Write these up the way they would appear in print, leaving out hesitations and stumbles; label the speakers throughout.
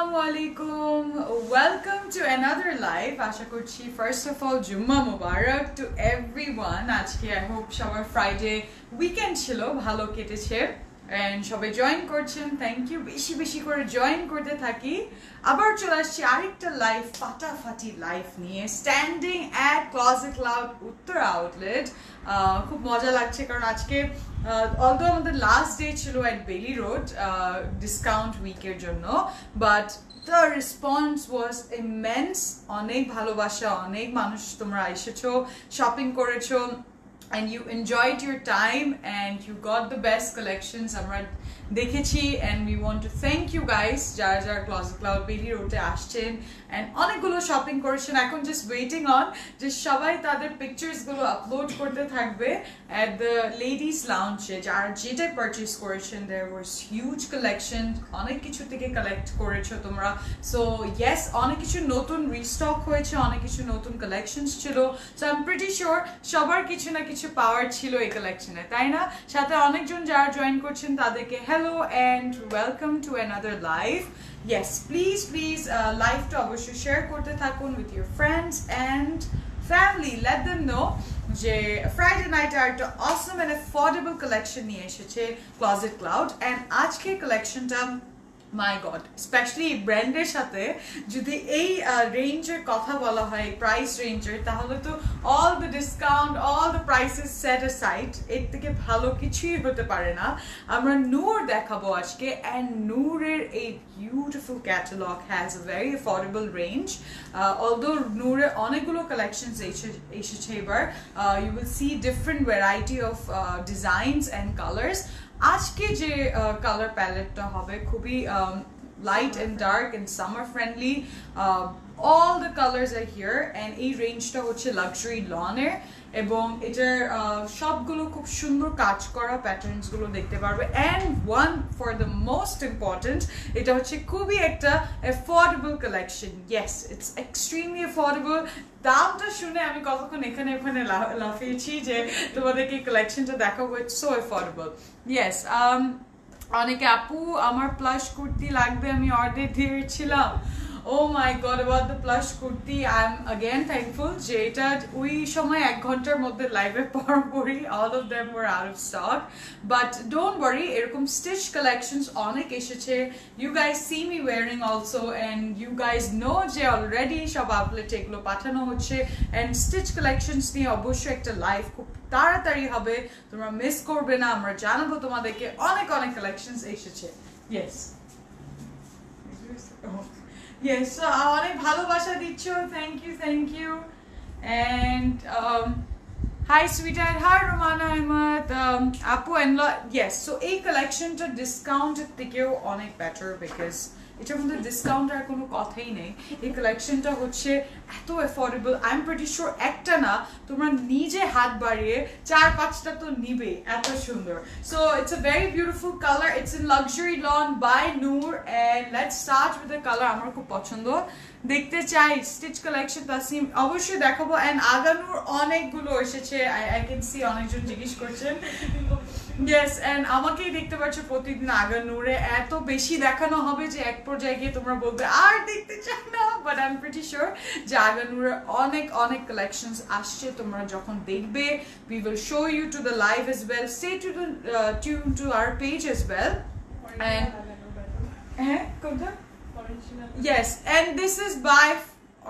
Speaker 1: Assalamualaikum. Welcome to another live. Asha korchi first of all Jumma Mubarak to everyone. Ajke I hope shobar Friday weekend chilo bhalo keteche and shobai join korchen. Thank you. Beshi beshi kore join korte thaki. Abar chole aschi arekta live fatafati live niye standing at Closet Cloud Uttara outlet. খুব মজা লাগছে কারণ আজকে although আমাদের last day ছিল at Bailey Road discount week এর জন্য but the response was immense অনেক ভালোবাসা অনেক মানুষ তোমরা এসেছো শপিং করেছো and you enjoyed your time and you got the best collections আমরা দেখেছি and we want to thank you guys যারা যারা Closet Cloud Bailey Road এ আসছেন and অনেকগুলো শপিং করেছেন এখন just waiting on যে সবাই তাদের পিকচার্স গুলো আপলোড করতে থাকবে at the ladies lounge এ যারা যেটা পারচেজ করেছেন there was huge collection অনেক কিছু থেকে কালেক্ট করেছো তোমরা so yes অনেক কিছু নতুন রিস্টক হয়েছে অনেক কিছু নতুন কালেকশনস ছিল so I'm pretty sure সবার কিছু না কিছু পাওয়ার ছিল এই কালেকশনে তাই না সাথে অনেকজন যারা জয়েন করছেন তাদেরকে hello and welcome to another live yes please live to obviously share korte thakun with your friends and family let them know যে Friday night আর একটা awesome and affordable collection নিয়ে এসেছে Closet Cloud and আজকে কালেকশনটা my god especially ব্র্যান্ডের সাথে যদি এই রেঞ্জের কথা বলা হয় প্রাইস রেঞ্জের তাহলে তো all the discount all the prices set aside এর থেকে ভালো কিছুই হতে পারে না আমরা নূর দেখাবো আজকে and নূরের এই beautiful catalog has a very affordable range although নূরের অনেকগুলো collections এসেছে এবার you will see different variety of designs and colors আজকে যে কালার প্যালেটটা হবে খুবই light and dark and summer friendly all the colors are here and এই রেঞ্জটা হচ্ছে লাক্সারি লনের এবং এটার সবগুলো খুব সুন্দর কাজ করা প্যাটার্নস গুলো দেখতে পারবে and one for the most important এটা হচ্ছে খুবই একটা affordable collection yes it's extremely affordable দামটা শুনে আমি কতক্ষণ এখানে ওখানে লাফিয়েছি যে তোমাদেরকে কালেকশনটা দেখাবো it's so affordable yes অনেকে আপু আমার প্লাস কুর্তি লাগবে আমি অর্ডার দিয়েছিলাম oh my god about the plush kurti I'm again thankful যে এটা ওই সময় 1 ঘন্টার মধ্যে লাইভে পড়ি all of them were out of stock but don't worry এরকম stitch collections অনেক এসেছে you guys see me wearing also and you guys know যে already সব আপলোড এগুলো পাঠানো হচ্ছে and stitch collections নিয়ে অবশ্যই একটা লাইভ খুব তাড়াতাড়ি হবে তোমরা মিস করবে না আমরা জানাবো তোমাদেরকে অনেক অনেক collections এসেছে yes yes so অনেক ভালোবাসা দিচ্ছ thank you and hi sweetheart hi Romana Ahmed আপু and yes so এই collectionটা discount থেকেও অনেক better because এটার মধ্যে ডিসকাউন্ট আর কোনো কথাই নেই এই কালেকশনটা হচ্ছে এত affordable I am pretty sure একটা না তোমরা নিজে হাত বাড়িয়ে 4-5টা তো নিবে এত সুন্দর so it's a very beautiful colour it's in luxury lawn by Noor and let's start with the colour আমার খুব পছন্দ দেখতে চাই স্টিচ কালেকশন তাসিম অবশ্যই দেখাবো এন্ড আগানুর অনেকগুলো এসেছে আই ক্যান সি অনেকজন জিজ্ঞেস করছেন yes and আমাকেই দেখতে পাচ্ছ প্রতিদিন আগানুরে এত বেশি দেখানো হবে যে এক পর্যায়ে গিয়ে তোমরা বলবে আর দেখতে চাই না but I am pretty sure যে আগানুরে অনেক অনেক কালেকশনস আসছে তোমরা যখন দেখবে we will show you to the live as well stay tuned to our page as well and কোনটা yes and this is by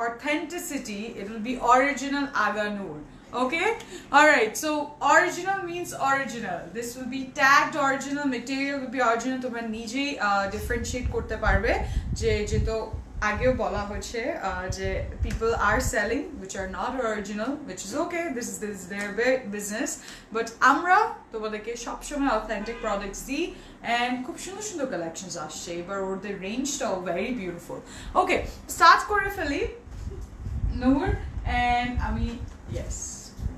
Speaker 1: authenticity it will be original Aganur okay all right so original means original this will be tagged original material will be original তোমরা নিজেই differentiate করতে পারবে যে যেহেতু আগেও বলা হয়েছে যে people are selling which are not original which is okay this is their business but আমরা তোমাদেরকে সবসময় authentic products দিই and খুব সুন্দর সুন্দর কালেকশনস আসছে এবার ওদের রেঞ্জটাও very beautiful okay start করে ফেলি নূর and আমি yes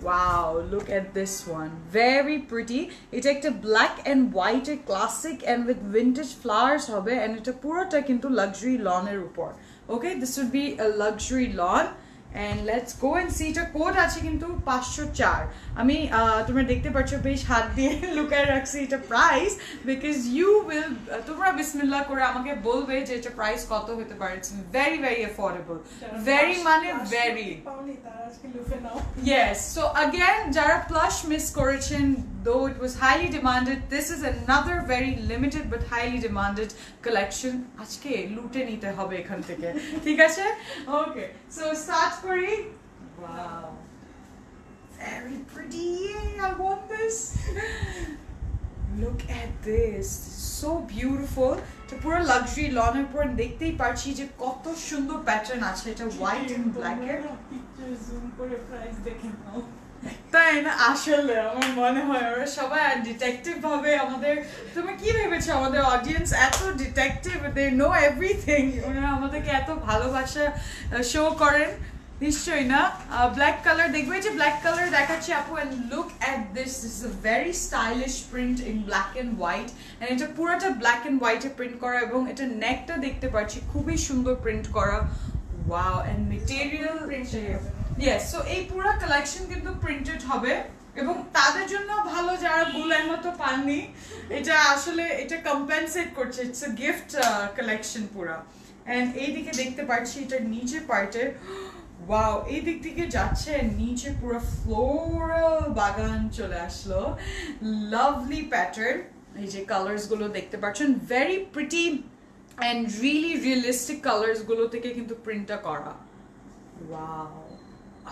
Speaker 1: wow look at this one very pretty এটা একটা black and white a classic and with vintage flowers হবে and এটা পুরোটা কিন্তু luxury lawn এর উপর okay this would be a luxury lawn and let's go and see এটা code আছে কিন্তু 504 আমি তোমরা দেখতে পাচ্ছ বেশ হাত দিয়ে লুকায় রাখছি এটা প্রাইস বিকজ ইউ উইল তোমরা বিসমিল্লাহ করে আমাকে বলবে যে এটা প্রাইস কত হতে পারে it's very very affordable very মানে ভেরি yes so again যারা প্লাস মিস করেছেন though it was highly demanded this is another very limited but highly demanded collection আজকে লুটে নিতে হবে এখান থেকে ঠিক আছে okay so start করি wow very pretty I want this look at this so beautiful তো পুরো লাক্সারি লনের উপর দেখতেই পাচ্ছি যে কত সুন্দর প্যাটার্ন আছে এটা হোয়াইট এন্ড ব্ল্যাক এর পিকচার জুম করে প্রাইস দেখে নাও তাই না আসলে আমার মনে হয় ওরা সবাই ডিটেকটিভ ভাবে আমাদের তুমি কি ভেবেছো আমাদের অডিয়েন্স এত ডিটেকটিভ দে নো এভরিথিং ওরা আমাদেরকে এত ভালোবাসা শো করেন নিশ্চয়ই না ব্ল্যাক কালার দেখবে যে ব্ল্যাক কালার দেখাচ্ছি আপু and look at this is a very stylish print in black and white and এটা পুরোটা ব্ল্যাক এন্ড হোয়াইটে প্রিন্ট করা এবং এটা নেকটা দেখতে পাচ্ছি খুবই সুন্দর প্রিন্ট করা wow and material yes so এই পুরো কালেকশন কিন্তু প্রিন্টেড হবে এবং তাদের জন্য ভালো যারা বুলের মতো পাননি এটা আসলে এটা কম্পেনসেট করছে ইটস আ গিফট কালেকশন পুরো এন্ড এইদিকে দেখতে পাচ্ছি এটার নিচে পার্টে ওয়াও এই দিক থেকে যাচ্ছে নিচে পুরো ফ্লোরাল বাগান চলে আসলো লাভলি প্যাটার্ন এই যে কালার্স গুলো দেখতে পাচ্ছেন very pretty and really realistic colours গুলো থেকে কিন্তু প্রিন্টটা করা ওয়াও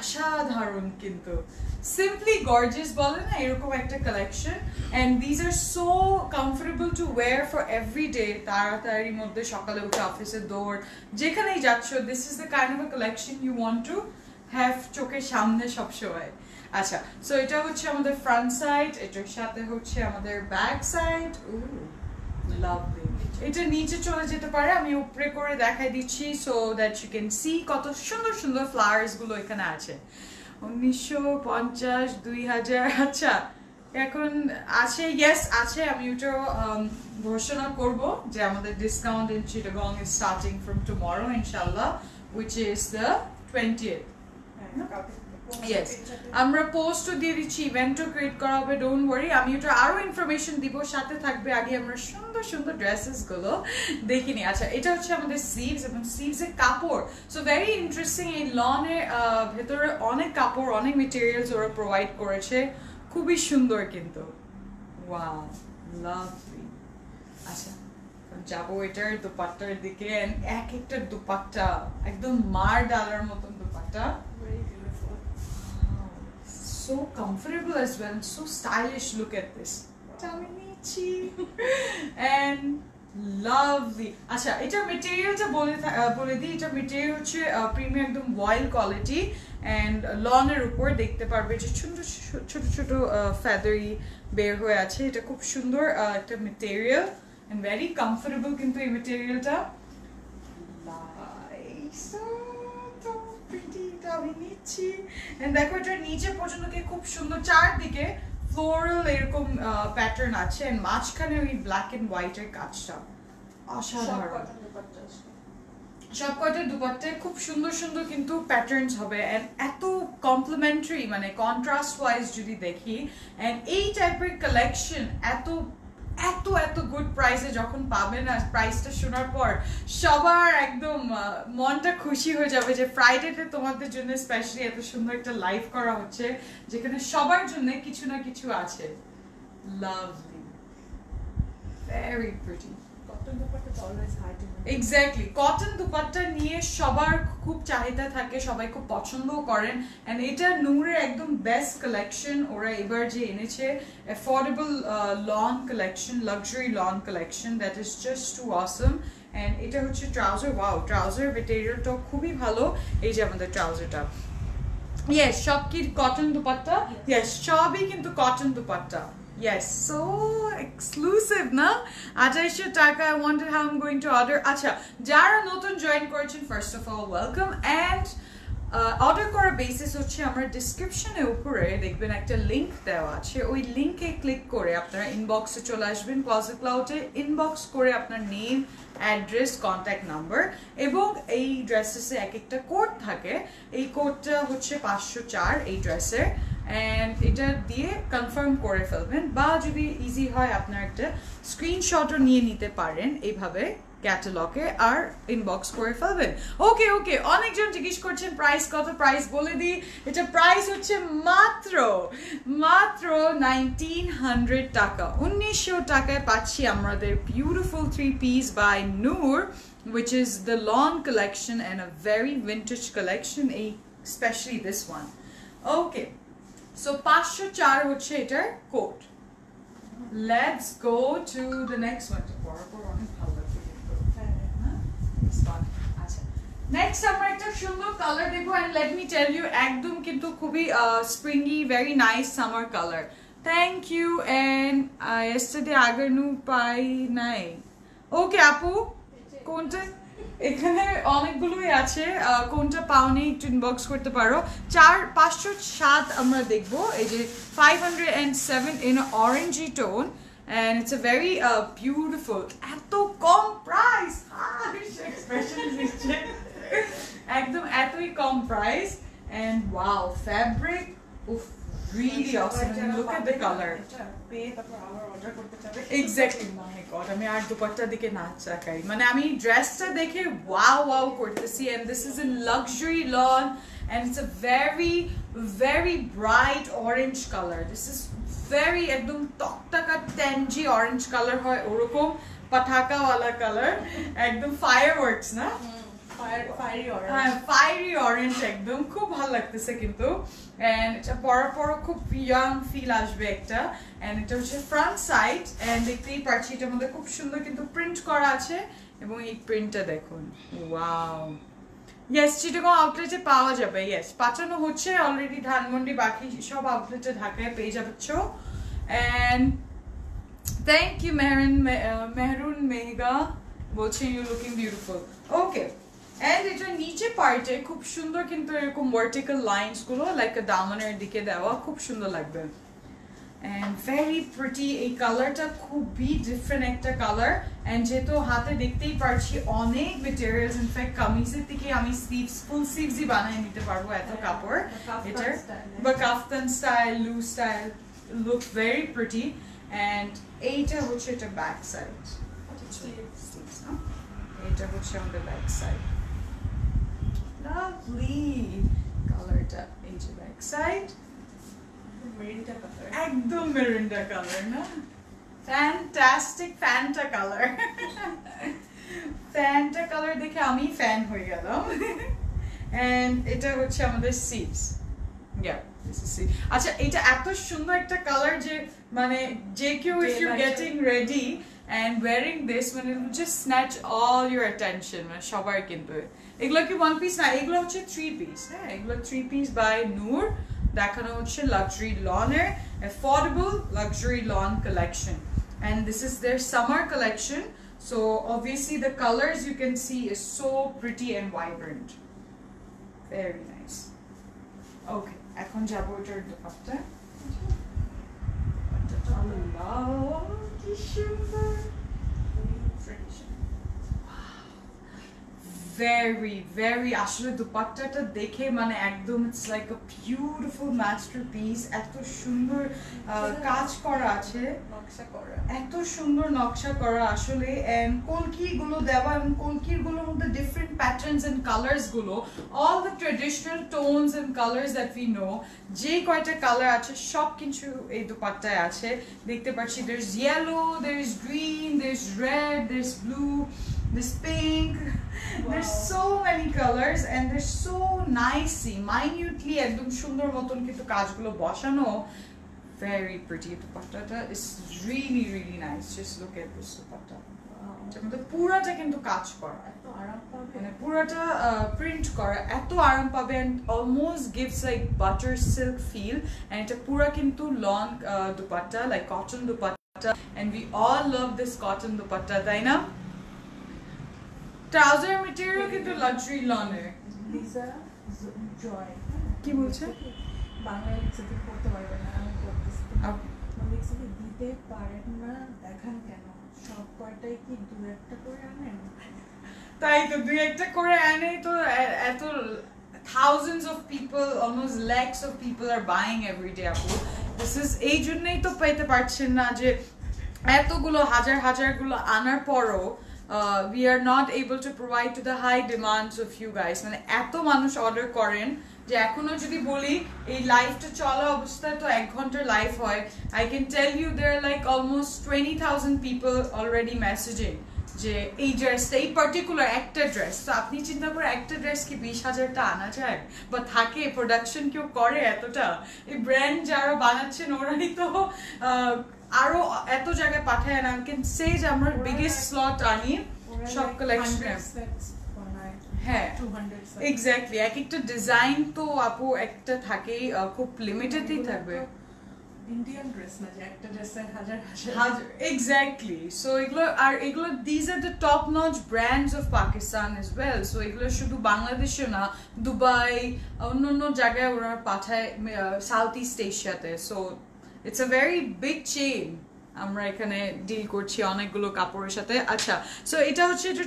Speaker 1: অসাধারণ কিন্তু সিম্পলি গর্জিয়াস বলে না এরকম একটা collection and this are so comfortable to wear for everyday তাড়াতাড়ির মধ্যে সকালে উঠে অফিসে দৌড় যেখানেই যাচ্ছ this is the kind of a collection you want to have চোখের সামনে সবসময় আচ্ছা সো এটা হচ্ছে আমাদের ফ্রন্ট সাইড এটার সাথে হচ্ছে আমাদের ব্যাক সাইড লাভলি এটা নিচে চলে যেতে পারে আমি উপরে করে দেখাই দিচ্ছি so that you can see কত সুন্দর সুন্দর ফ্লাওয়ার্স গুলো এখানে আছে 1950 2000 আচ্ছা এখন আছে ইয়েস আছে আমি ওটা ঘোষণা করব যে আমাদের discount in Chittagong is starting from tomorrow ইনশাআল্লাহ which is the 20th yes আমরা পোস্টও দিয়ে দিচ্ছি ইভেন্টও ক্রিয়েট করা হবে ডোন্ট ওয়ারি আমি এটা আরো ইনফরমেশন দিব সাথে থাকবে আগে আমরা সুন্দর সুন্দর ড্রেসেস গুলো দেখিনি আচ্ছা এটা হচ্ছে আমাদের স্লিভস এবং স্লিভস এর কাপড় সো ভেরি ইন্টারেস্টিং এই লনের ভেতরে অনেক কাপড় অনেক মেটেরিয়ালস ওরা প্রোভাইড করেছে খুবই সুন্দর কিন্তু ওয়াও লাভলি আচ্ছা যাবো এটার দুপাট্টার দিকে এক একটা দুপাট্টা একদম মার ডালার মতন dupatta so comfortable as well and so stylish look at this Taminichi and lovely আচ্ছা এটা ম্যাটেরিয়ালটা বলে দিই এটা ম্যাটেরিয়াল হচ্ছে প্রিমিয়াম একদম ওয়াইল্ড কোয়ালিটি এন্ড লনের উপর দেখতে পারবে যে ছোট ছোট ছোট ফেদারি বের হয়ে আছে এটা খুব সুন্দর একটা ম্যাটেরিয়াল এন্ড ভেরি কমফোর্টেবল কিন্তু এই ম্যাটেরিয়ালটা দেখো এটা নিচে পর্যন্ত খুব সুন্দর চারদিকে ফ্লোরাল এরকম প্যাটার্ন আছে এন্ড মাঝখানে ওই ব্ল্যাক এন্ড হোয়াইট এর কাজটা অসাধারণ সবকটা দুপাট্টায় খুব সুন্দর সুন্দর কিন্তু প্যাটার্নস হবে এন্ড এত কমপ্লিমেন্টারি মানে কন্ট্রাস্ট ওয়াইজ যদি দেখি এন্ড এই টাইপের কালেকশন এত এত এত গুড প্রাইসে যখন পাবেন না প্রাইসটা শোনার পর সবার একদম মনটা খুশি হয়ে যাবে যে ফ্রাইডেতে তোমাদের জন্য স্পেশালি এত সুন্দর একটা লাইভ করা হচ্ছে যেখানে সবার জন্য কিছু না কিছু আছে lovely very pretty exactly cotton dupatta নিয়ে সবার খুব চাহিদা থাকে সবাই খুব পছন্দও করেন এন্ড এটা নূরের একদম বেস্ট কালেকশন ওরা এবার যে এনেছে affordable lawn collection luxury lawn collection that is just too awesome and এটা হচ্ছে ট্রাউজার ওয়াও ট্রাউজার ম্যাটেরিয়ালটা খুবই ভালো এই যে আমাদের ট্রাউজারটা ইয়েস সব কি কটন দুপাট্টা ইয়েস সবই কিন্তু cotton dupatta Yes, so exclusive, na? 2800 taka. I wonder how I'm going to order. Acha, jara notun join korchen. First of all, welcome and order করার বেসিস হচ্ছে আমরা ডেসক্রিপশনের উপরে দেখবেন একটা লিংক দেওয়া আছে, ওই লিংকে ক্লিক করে আপনারা ইনবক্সে চলে আসবেন ক্লোজেট ক্লাউডে, ইনবক্স করে আপনার নেম, অ্যাড্রেস, কন্ট্যাক্ট নাম্বার এবং এই ড্রেসেসে এক একটা কোড থাকে, এই কোডটা হচ্ছে 504 এই ড্রেসের, অ্যান্ড এটা দিয়ে কনফার্ম করে ফেলবেন, বা যদি ইজি হয় আপনার একটা স্ক্রিনশটও নিয়ে নিতে পারেন এইভাবে ক্যাটালগে আর ইনবক্স করে ফেলবেন। ওকে ওকে, অনেকজন জিজ্ঞেস করছেন প্রাইস কত, প্রাইস বলে দিই, এটা প্রাইস হচ্ছে মাত্র 1900 টাকা, 1900 টাকায় পাচ্ছি আমাদের beautiful 3 piece by Noor, which is the lawn collection and a very vintage collection, especially this one. Okay, so 504 হচ্ছে এটার code. Let's go to the next one. Next আমরা একটা সুন্দর কালার দেখবো, and let me tell you একদম কিন্তু খুবই springy, very nice summer color. Thank you, and yesterday আগারনু পাই নাই। ওকে আপু, কোনটা এখানে অনেকগুলোই আছে, কোনটা পাওনি একটু ইনবক্স করতে পারো। 507 আমরা দেখবো, এই যে 507 in orangey tone, and it's a very beautiful, এত কম প্রাইস, এক্সপ্রেশন দিচ্ছে একদম এতই কম price, and wow, fabric of really awesome, and look at the color. Exactly, my god, আমি আর দুপাট্টা দিকে না চাকাই, মানে আমি ড্রেসটা দেখে ওয়াও করতেছি, and this is in luxury lawn, and it's a very very bright orange color. This is very একদম টকটকা tangy orange color হয়, ওরকম পাঠাকা ওয়ালা কালার, একদম ফায়ারওয়ার্কস না, ফায়ারি অরেঞ্জ, একদম খুব ভালো লাগতেছে কিন্তু, এন্ড এটা পর খুব ইয়াং ফিল আসবে একটা, এন্ড এটা হচ্ছে ফ্রন্ট সাইড, এন্ড দেখতেই পাচ্ছি এটার মধ্যে খুব সুন্দর কিন্তু প্রিন্ট করা আছে, এবং এই প্রিন্টটা দেখুন, ওয়াও। ইয়েস, চিটাগং আউটলেটে পাওয়া যাবে, ইয়েস পাঠানো হচ্ছে অলরেডি ধানমন্ডি, বাকি সব আউটলেটে ঢাকায় পেয়ে যাচ্ছ। And thank you Mehrun Mehga বলছেন you looking beautiful. Okay, and এটা নিচে পার্টে খুব সুন্দর কিন্তু এরকম ভার্টিক্যাল লাইনস গুলো লাইক দামনের দিকে দেওয়া, খুব সুন্দর লাগবে, এন্ড ভেরি প্রিটি। এই কালারটা খুবই ডিফারেন্ট একটা কালার, এন্ড যেহেতু হাতে দেখতেই পারছি অনেক মেটেরিয়ালস, ইনফ্যাক্ট কামিজের থেকে আমি স্লিভস, ফুল স্লিভসই বানিয়ে নিতে পারবো এত কাপড় এটার, বা kaftan style, loose style, look very pretty. And এইটা হচ্ছে এটা ব্যাক সাইড, এটা হচ্ছে আমাদের ব্যাক সাইড, লাভলি কালারটা, এই যে ব্যাক সাইড একদম মেরিন্ডা কালার না, fantastic Fanta colour, Fanta colour দেখে আমি ফ্যান হয়ে গেলাম। এন্ড এটা হচ্ছে আমাদের সিটস, আচ্ছা এটা এত সুন্দর একটা কালার যে মানে যে কেউ if you're getting ready and wearing this, মানে it will just snatch all your attention, মানে সবার কিন্তু। এগুলো কি ওয়ান পিস না, এগুলো হচ্ছে 3 piece, হ্যাঁ এগুলো 3 piece by Noor, দেখানো হচ্ছে luxury লনের affordable luxury lawn collection, and this is their summer collection, so obviously the colors you can see is so pretty and vibrant, very nice. Okay, এখন যাবো এটার দুপাট্টা, আল্লাহ কি সুন্দর, very very আসলে দুপাট্টাটা দেখে মানে একদম it's like a beautiful masterpiece, এত সুন্দর কাজ করা আছে, নকশা করা, এত সুন্দর নকশা করা আসলে, এন্ড কলকি গুলো দেওয়া, এবং কলকির গুলোর মধ্যে ডিফারেন্ট প্যাটার্নস এন্ড কালার্স গুলো, all the traditional tones and colours that we know, যে কয়টা কালার আছে সব কিছু এই দুপাট্টায় আছে, দেখতে পাচ্ছি there is yellow, there is green, there is red, there is blue, this pink, there's so many colors, and they're so nicely minutely একদম সুন্দর মতন কিন্তু কাজগুলো বসানো, very pretty. দুপাট্টাটা is really really nice, just look at this dupatta, এটার মধ্যে পুরাটা কিন্তু কাজ করা, এত আরাম পাবে, মানে পুরাটা প্রিন্ট করা, এত আরাম পাবে, and almost gives like butter silk feel, and এটা পুরা কিন্তু long dupatta, like cotton dupatta, and we all love this cotton dupatta, তাই না? ট্রাউজার ম্যাটেরিয়াল কিন্তু লাক্সারি লনের,
Speaker 2: জয়
Speaker 1: কি বলছে
Speaker 2: বাংলা লিখছে তুই পড়তে পারবে না আমি পড়তেছি লিখছে কি দিতে পারেন না দেখান কেন সব কয়টাই কি দু একটা করে আনেন
Speaker 1: তাই তো দুই একটা করে আনে তো এত thousands of people, almost lakhs of people are buying every day আপু this is এই জন্যই তো পেতে পারছেন না যে এতগুলো হাজার গুলো আনার পরও we are not able to provide to the high demands of you guys মানে এত মানুষ অর্ডার করেন যে এখনো যদি বলি এই লাইভটা চলা অবস্থায় তো 1 ঘন্টার লাইভ হয় I can tell you there are like almost 20,000 people already messaging যে এই ড্রেসটা এই পার্টিকুলার একটা ড্রেস তো আপনি চিন্তা করে একটা ড্রেস কি 20,000টা আনা যায় বা থাকে প্রোডাকশন কেউ করে এতটা এই ব্র্যান্ড যারা বানাচ্ছেন ওরাই তো আরো এত জায়গায় পাঠায় না ক্যান সে যে আমার বিগেস্ট স্লট আনি সব কালেকশন হ্যাঁ এক্স্যাক্টলি এক একটা ডিজাইন তো আপু একটা থাকেই খুব লিমিটেডই থাকবে
Speaker 2: Indian dress na je ekta dress e hajar
Speaker 1: exactly so egulo these are the top notch brands of Pakistan as well so egulo shudhu Bangladesh na Dubai onno jagay ora pathay Southeast Asia te so it's a very big chain আমরা এখানে deal করছি অনেকগুলো কাপড়ের সাথে আচ্ছা so এটা হচ্ছে এটা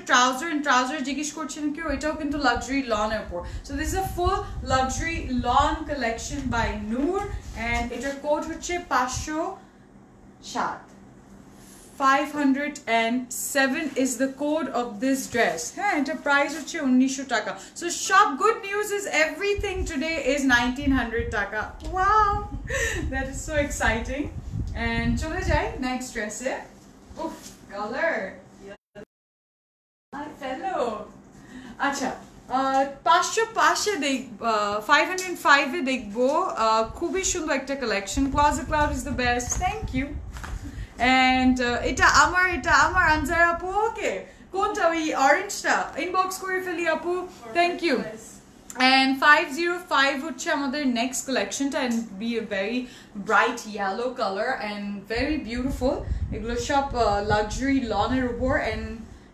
Speaker 1: ট্রাউজার জিজ্ঞেস করছেন কেউ এটাও কিন্তু লাক্সারি লনের উপর so this is a full luxury lawn collection by Noor and এটার কোড হচ্ছে 507 507 is the code of this dress হ্যাঁ এটা প্রাইস হচ্ছে 1900 টাকা so shop good news is everything today is 1900 টাকা wow that is so exciting and চলে যাই next dress এ উফ color I fellow আচ্ছা 505 এ দেখ 505 এ দেখবো খুবই সুন্দর একটা collection Closet Cloud is the best thank you and এটা আমার আনজার আপু ওকে কোনটা ওই অরেঞ্জটা ইনবক্স করে ফেলি আপু থ্যাংক ইউ and 505 হচ্ছে আমাদের next collectionটা and be a very bright yellow color and very beautiful এগুলো সব luxury লনের উপর and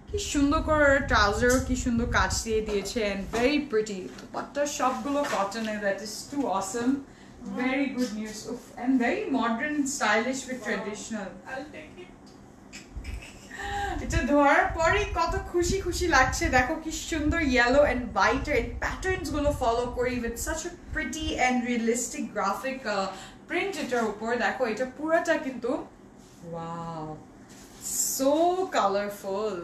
Speaker 1: কি সুন্দর করে ট্রাউজার কি সুন্দর কাজ দিয়ে দিয়েছে and very pretty দুপাট্টা সবগুলো কটনের that is too awesome very good news and very modern stylish with traditional I'll take it এটা ধরার পরে কত খুশি লাগছে দেখো কি সুন্দর ইয়েলো এন্ড হোয়াইট এর প্যাটার্নস গুলো ফলো করি with such a pretty and realistic graphic print এটার উপর দেখো এটা পুরোটা কিন্তু ওয়াও so colorful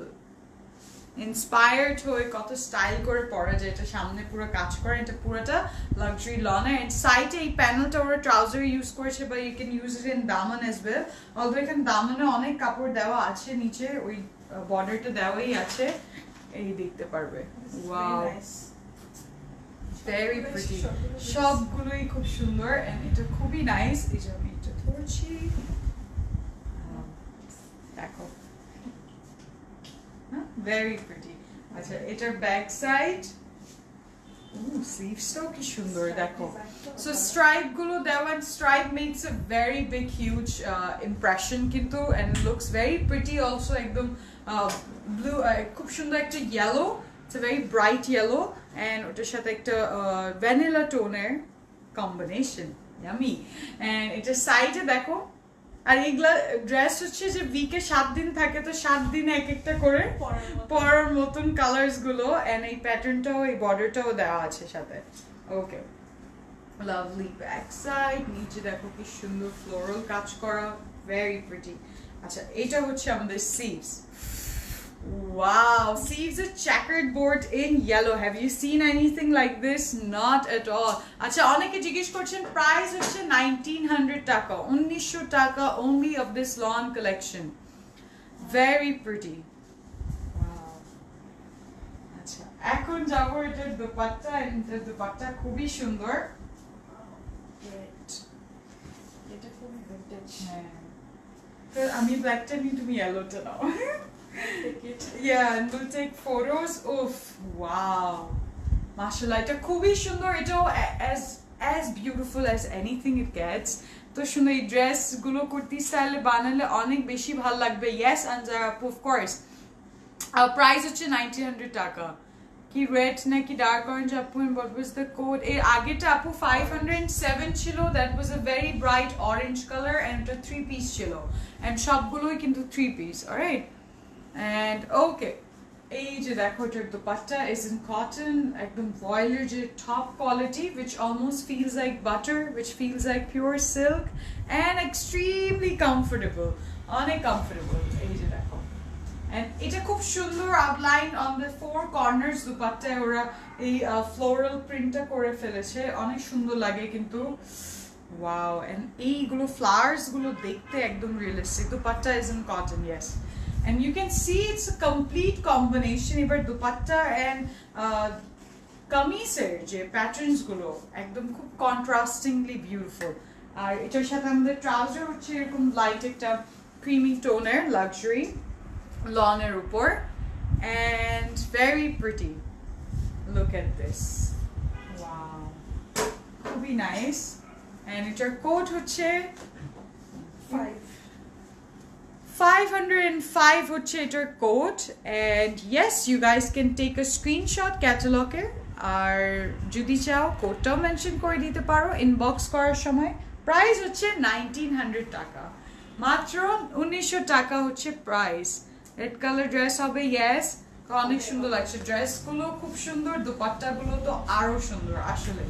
Speaker 1: inspired হয়ে কত স্টাইল করে পরা যায় এটা সামনে পুরো কাজ করে এটা পুরোটা লাক্সারি লন এন্ড সাইডে এই প্যানেলটা ওরা ট্রাউজার ইউজ করেছে বা you can use it in দামান অ্যাজ ওয়েল অলদো এখানে দামানে অনেক কাপড় দেওয়া আছে নিচে ওই বর্ডারটা দেওয়াই আছে এই দেখতে পারবে ওয়াও ভেরি প্রিটি সবগুলোই খুব সুন্দর এন্ড এটা খুবই নাইস এই যে আমি এটা ধরছি দেখো very pretty আচ্ছা এটার ব্যাক সাইড স্লিভসটাও কি সুন্দর দেখো সো স্ট্রাইপ গুলো দেওয়া stripe makes a very big huge impression কিন্তু and looks very pretty also একদম ব্লু খুব সুন্দর একটা yellow it's a very bright yellow and ওটার সাথে একটা ভ্যানিলা টোনের কম্বিনেশন ইয়ামি এন্ড এটার সাইডে দেখো আর এইগুলা ড্রেস হচ্ছে যে উইকে 7 দিন থাকে তো 7 দিনে এক একটা করে পরার মতন কালারস গুলো এন্ড এই প্যাটার্নটাও এই বর্ডারটাও দেওয়া আছে সাথে ওকে লাভলি ব্যাক সাইড নিচে দেখো কি সুন্দর ফ্লোরাল কাজ করা ভেরি প্রিটি আচ্ছা এটা হচ্ছে আমাদের sleeves Wow, sleeves are checkered board in yellow. Have you seen anything like this? Not at all. Acha, oneke jiggesh korchen price hocche 1900 taka. 1900 taka only of this lawn collection. Very pretty. Wow. Acha, ekhon jabo etar dupatta and etar dupatta খুবই সুন্দর. Great.
Speaker 2: এটা খুব vintage.
Speaker 1: তো আমি ব্ল্যাকটা নিয়ে তুমি yellowটা নাও. Take it. Yeah, and we'll take photos. Oof, wow. Mashallah, এটা খুবই সুন্দর এটাও as beautiful as anything it gets. তো সুন্দর এই ড্রেস গুলো কুর্তি স্টাইলে বানালে অনেক বেশি ভালো লাগবে. Yes, Anjara, of course. Our price হচ্ছে 1900 টাকা. কি রেড নাকি ডার্ক অরেঞ্জ আপু and what was the code এর আগেটা আপু 507 ছিল, that was a very bright orange color and এটা 3 piece ছিল and সবগুলোই কিন্তু 3 piece, alright? And okay, এই যে দেখো এটার দুপাট্টা is in cotton, একদম ভয়েলের যে top quality which almost feels like butter, which feels like pure silk and extremely comfortable, অনেক comfortable. এই যে দেখো, and এটা খুব সুন্দর outline on the four corners দুপাট্টায় ওরা এই floral printটা করে ফেলেছে, অনেক সুন্দর লাগে কিন্তু wow, and এইগুলো flowers গুলো দেখতে একদম realistic. Dupatta is in cotton, yes. And you can see it's a complete combination এবার দুপাট্টা and কামিজের যে প্যাটার্নস গুলো একদম খুব কন্ট্রাস্টিংলি বিউটিফুল। আর এটার সাথে আমাদের ট্রাউজার হচ্ছে এরকম লাইট একটা ক্রিমি টোনের লাক্সারি লনের উপর and very pretty. Look at this, wow, খুবই নাইস। and এটার কোড হচ্ছে 505 হচ্ছে এটার code and yes, you guys can take a screenshot ক্যাটালগের, আর যদি চাও কোডটাও মেনশন করে দিতে পারো ইনবক্স করার সময়। প্রাইস হচ্ছে 1900 টাকা, মাত্র 1900 টাকা হচ্ছে প্রাইস। রেড কালার ড্রেস হবে, ইয়েস, অনেক সুন্দর লাগছে, ড্রেসগুলো খুব সুন্দর, দুপাট্টাগুলো তো আরো সুন্দর, আসলে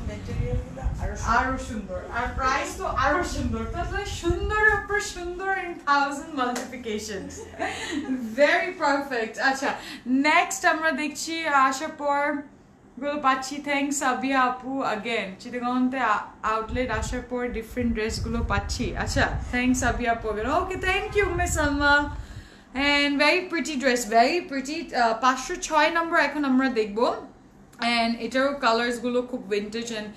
Speaker 1: আরো সুন্দর, আর প্রাইস তো আরো সুন্দর, তাহলে সুন্দরের উপর সুন্দর in 1000 multiplications, very perfect। আচ্ছা, নেক্সট আমরা দেখছি আসার পর গুলো পাচ্ছি, থ্যাংকস আবিয়া আপু, अगेन চিটাগংতে আউটলেট আসার পর ডিফারেন্ট ড্রেস গুলো পাচ্ছি। আচ্ছা, থ্যাংকস আবিয়া আপু, okay, thank you miss Alma. and very pretty dress, very pretty। 506 number এখন আমরা দেখবো and এটারও কালার্স গুলো খুব vintage and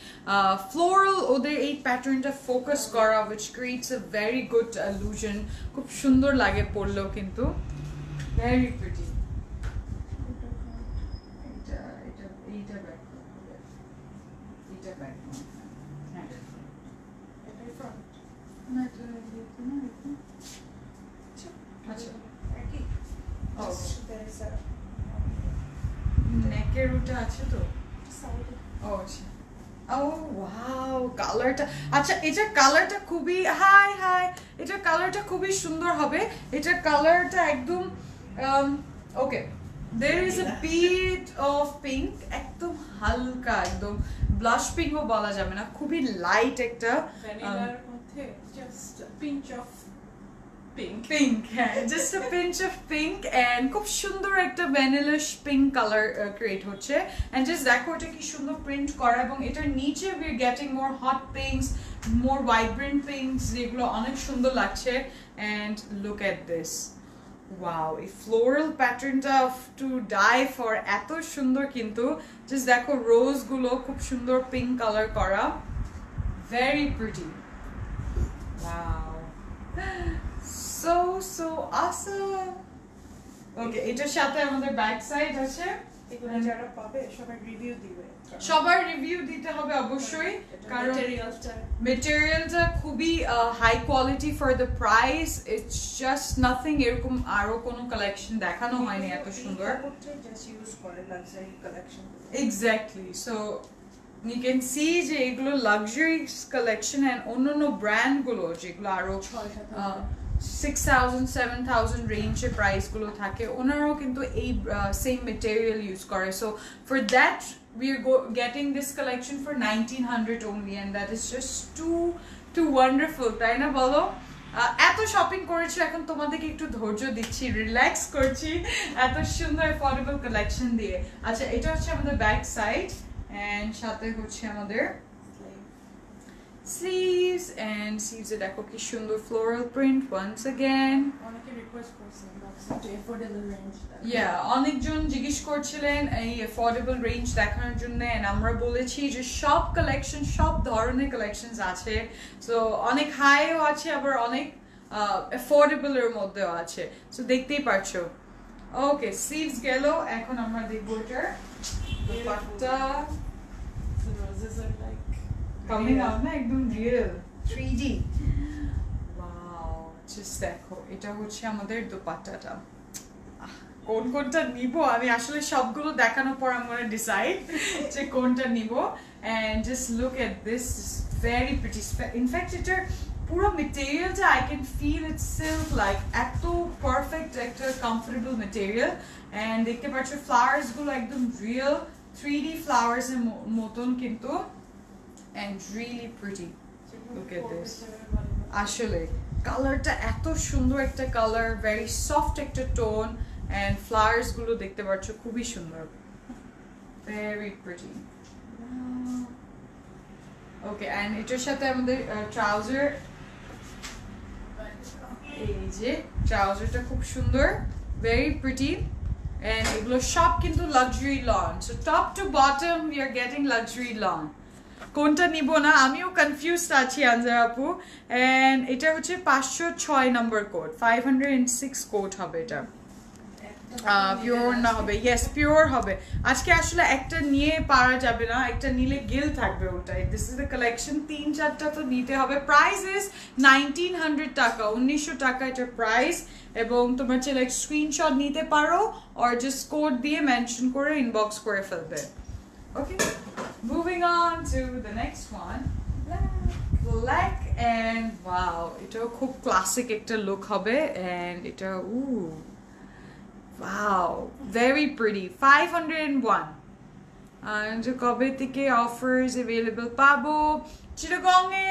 Speaker 1: floral, ওদের এই প্যাটার্নটা ফোকাস করা which creates a very good illusion, খুব সুন্দর লাগে পরলেও কিন্তু very pretty। এইটা ব্যাক করবে, এইটা ব্যাক করবে, হ্যাঁ এটাই ফ্রন্ট না, এটা না, আচ্ছা একই। নেকের ওটা আছে তো ও আচ্ছা, ও ওয়াও, কালারটা, আচ্ছা এটা কালারটা খুবই হাই হাই, এটা কালারটা খুবই সুন্দর হবে, এটা কালারটা একদম ওকে, there is a bit of pink, একদম হালকা, একদম ব্লাশ পিঙ্কও বলা যাবে না, খুবই লাইট একটা
Speaker 2: ভ্যানিলার মধ্যে just pinch of
Speaker 1: pink, just a pinch of pink and খুব সুন্দর একটা ভ্যানিলাশ পিঙ্ক কালার ক্রিয়েট হচ্ছে and just দেখো এটা কি সুন্দর প্রিন্ট করা, এবং এটার নিচে we are getting more hot pinks, more vibrant pinks, যেগুলো অনেক সুন্দর লাগছে। and look at this, wow, এই floral patternটা to die for, এত সুন্দর কিন্তু, just দেখো রোজ গুলো খুব সুন্দর পিঙ্ক কালার করা, very pretty, wow, so awesome। ওকে, এটার সাথে আমাদের ব্যাক সাইড আছে,
Speaker 2: এগুলো যারা পাবে সবাই রিভিউ দিবে,
Speaker 1: সবার রিভিউ দিতে হবে অবশ্যই, কারণ মেটেরিয়ালটা খুবই high quality for the price, it's just nothing, এরকম আরো কোনো কালেকশন দেখানো হয়নি এত সুন্দর,
Speaker 2: জাস্ট ইউজ করে luxury collection,
Speaker 1: exactly. So you can see যে এগুলো লাক্সারি কালেকশন and অন্যান্য ব্র্যান্ড গুলো যেগুলো আরো 6000 7000 রেঞ্জে প্রাইস গুলো থাকে, ওনারাও কিন্তু এই সেম মেটেরিয়াল ইউজ করে। So for that we are getting this collection for 1900 only and that is just too wonderful, তাই না বলো? এত শপিং করেছি, এখন তোমাদেরকে একটু ধৈর্য দিচ্ছি, রিল্যাক্স করছি এত সুন্দর অ্যাফোর্ডেবল কালেকশন দিয়ে। আচ্ছা, এটা হচ্ছে আমাদের ব্যাক সাইড and সাথে হচ্ছে আমাদের sleeves and sleeves এ দেখো কি সুন্দর floral print once again।
Speaker 2: অনেকে রিকোয়েস্ট করছেন যে অ্যাফোর্ডেবল রেঞ্জ,
Speaker 1: অনেকজন জিজ্ঞেস করছিলেন এই অ্যাফোর্ডেবল রেঞ্জ দেখানোর জন্য, and আমরা বলেছি যে সব কালেকশন, সব ধরনের কালেকশনস আছে, সো অনেক হাইও আছে আবার অনেক অ্যাফোর্ডেবল এর মধ্যেও আছে, সো দেখতেই পারছো। ওকে, স্লিভস গেল, এখন আমরা দেখবো এটার dupatta,
Speaker 2: the roses are like
Speaker 1: coming out না, একদম রিয়েল 3D, ওয়াও, জাস্ট দেখো, এটা হচ্ছে আমাদের দুপাট্টাটা, কোনটা নিব আমি আসলে সবগুলো দেখানোর পর I'm going to decide যে কোনটা নিব and just look at this very pretty in fact এটার পুরো মেটেরিয়ালটা I can feel it's silk like এত পারফেক্ট একটা কমফোর্টেবল মেটেরিয়াল and দেখতে পাচ্ছ ফ্লাওয়ার্স গুলো একদম রিয়েল 3D flowers এর মতন কিন্তু and really pretty look at this আসলে কালারটা এত সুন্দর একটা কালার very soft একটা টোন and flowers গুলো দেখতে পাচ্ছ খুবই সুন্দর very pretty okay and এটার সাথে আমাদের ট্রাউজার এই যে ট্রাউজারটা খুব সুন্দর very pretty and এগুলো সব কিন্তু luxury lawn so top to bottom we are getting luxury lawn কোনটা নিব না আমিও কনফিউজড আছি আনজার আপু and এটা হচ্ছে 506 নম্বর কোড 506 কোড হবে এটা পিওর না হবে ইয়েস পিওর হবে আজকে আসলে একটা নিয়ে পারা যাবে না একটা নিলে গিল থাকবে ওটাই দিস ইজ দ্য কালেকশন 3-4টা তো নিতে হবে প্রাইস ইজ 1900 টাকা 1900 টাকা এটা প্রাইস এবং তোমরা চাইলে স্ক্রিনশট নিতে পারো অর জাস্ট কোড দিয়ে মেনশন করে ইনবক্স করে ফেলবে okay moving on to the next one black and wow এটা খুব ক্লাসিক একটা লুক হবে এন্ড এটা wow very pretty 501 and কবে থেকে offers available পাবো চিটাগং এ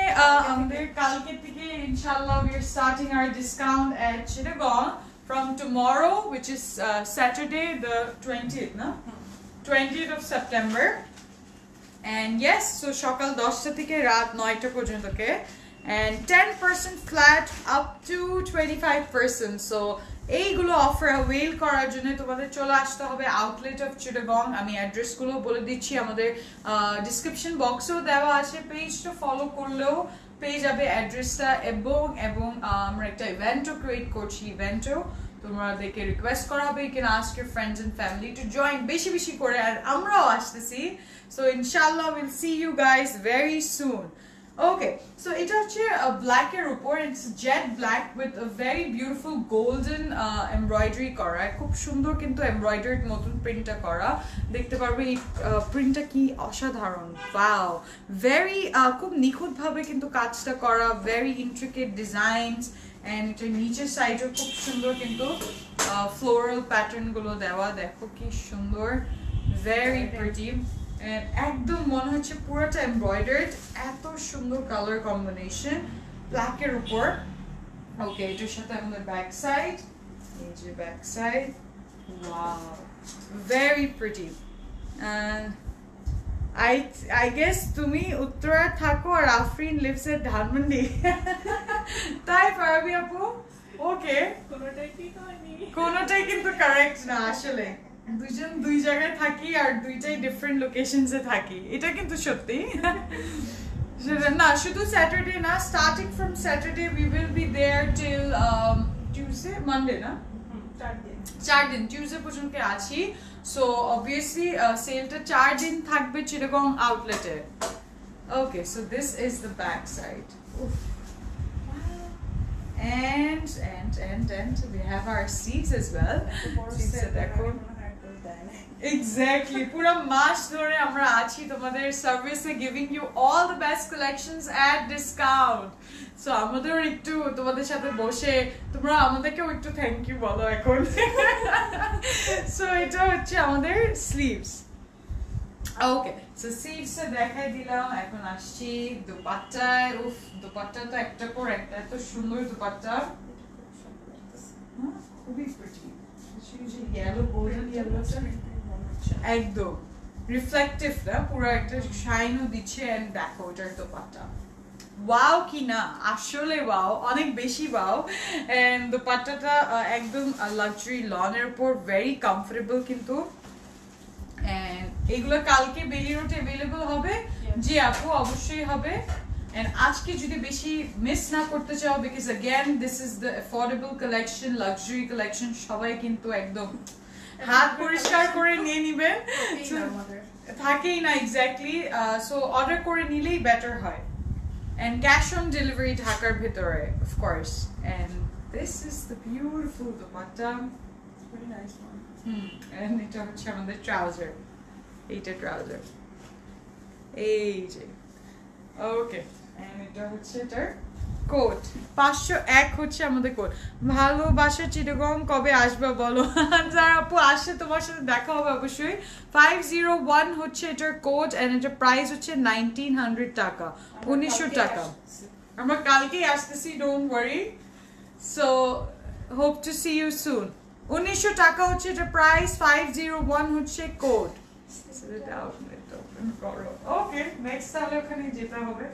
Speaker 1: আমাদের কালকে থেকে ইনশাআল্লাহ we are starting our discount at Chittagong from tomorrow which is Saturday the 20th no 20th of September and yes so সকাল 10টা থেকে রাত 9টা পর্যন্ত কে and 10% flat up to 25% so এইগুলো অফার অ্যাভেল করার জন্য তোমাদের চলে আসতে হবে আউটলেট অফ চিটাগং আমি অ্যাড্রেসগুলো বলে দিচ্ছি আমাদের ডেসক্রিপশন বক্সেও দেওয়া আছে পেজটা ফলো করলেও পেয়ে যাবে অ্যাড্রেসটা এবং আমরা একটা ইভেন্টও ক্রিয়েট করছি ইভেন্টও তোমাদেরকে রিকোয়েস্ট করা হবে you can ask your friends and family to join বেশি বেশি করে আর আমরাও আসতেছি সো ইনশাআল্লাহ will see you guys very soon Okay, so এটা হচ্ছে black এর উপর it's jet black with a very beautiful golden embroidery করা খুব সুন্দর কিন্তু embroidered মতন প্রিন্টটা করা দেখতে পারবে এই প্রিন্টটা কি অসাধারণ wow very খুব নিখুঁত ভাবে কিন্তু কাজটা করা very intricate designs and এটা নিচের সাইডে খুব সুন্দর কিন্তু floral pattern গুলো দেওয়া দেখো কি সুন্দর very pretty and একদম মনে হচ্ছে পুরোটা এমব্রয়ডার্ড এত সুন্দর কালার কম্বিনেশন ব্ল্যাক এর উপর ওকে এটার সাথে আমাদের ব্যাক সাইড এই যে back side wow very pretty and I guess তুমি উত্তরা থাকো আর আফরিন লিভস এট ধানমন্ডি তাই পারবি আপু ওকে কোনোটাই কিন্তু কারেক্ট না আসলে দুইজন দুই জায়গায় থাকি আর দুইটাই ডিফারেন্ট লোকেশনসে থাকি এটা কিন্তু সত্যি না শুধু স্যাটারডে না starting from Saturday we will be there till Tuesday Monday না 4 দিন টিউসডে পর্যন্ত আছি সো অবভিয়াসলি সেলটা 4 দিন থাকবে চিটাগং আউটলেটে okay so this is the back side and we have our seats as well exactly pura mass dhore amra achi tomader service e giving you all the best collections at discount so amader ekটু tomader sathe boshe tumra amaderke ekটু thank you bolo ekhon so eta hocche amader sleeves okay so sleeves e dekhai dilam ekhon aschi dupatta uff dupatta to ekta por ekta eto sundor dupatta খুবই pretty yellow golden yellow একদম reflective না পুরো একটা শাইনও দিচ্ছে and দেখো এটার dupatta wow কি না আসলে ওয়াও অনেক বেশি ওয়াও এন্ড দোপাট্টাটা একদম লাক্সারি লনের উপর ভেরি কমফোর্টেবল কিন্তু এন্ড এগুলো কালকে বেলি রোড अवेलेबल হবে জি আপু অবশ্যই হবে and আজকে যদি বেশি মিস না করতে চাও because again this is the affordable collection luxury collection সবাই কিন্তু একদম হাত পরিষ্কার করে নিয়ে নেবেন থাকেই না এক্স্যাক্টলি সো অর্ডার করে নিলেই বেটার হয় and cash on delivery ঢাকার ভিতরে of course and this is the beautiful dupatta
Speaker 2: Very nice one.
Speaker 1: and এটা হচ্ছে আমাদের ট্রাউজার এইটা ট্রাউজার এই যে ওকে এন্ড এটা হচ্ছে এটার কোট 501 হচ্ছে আমাদের কোট ভালোবাসা চিটাগং কবে আসবে বলো যারা আপু আসে তোমার সাথে দেখা হবে অবশ্যই 501 হচ্ছে এটার কোট এন্ড এটার প্রাইস হচ্ছে 1900 টাকা 1900 টাকা আমরা কালকেই আসতেছি don't worry so hope to see you soon 1900 টাকা হচ্ছে এটা প্রাইস 501 হচ্ছে কোড ওকে নেক্সট তাহলে ওখানে যেতে হবে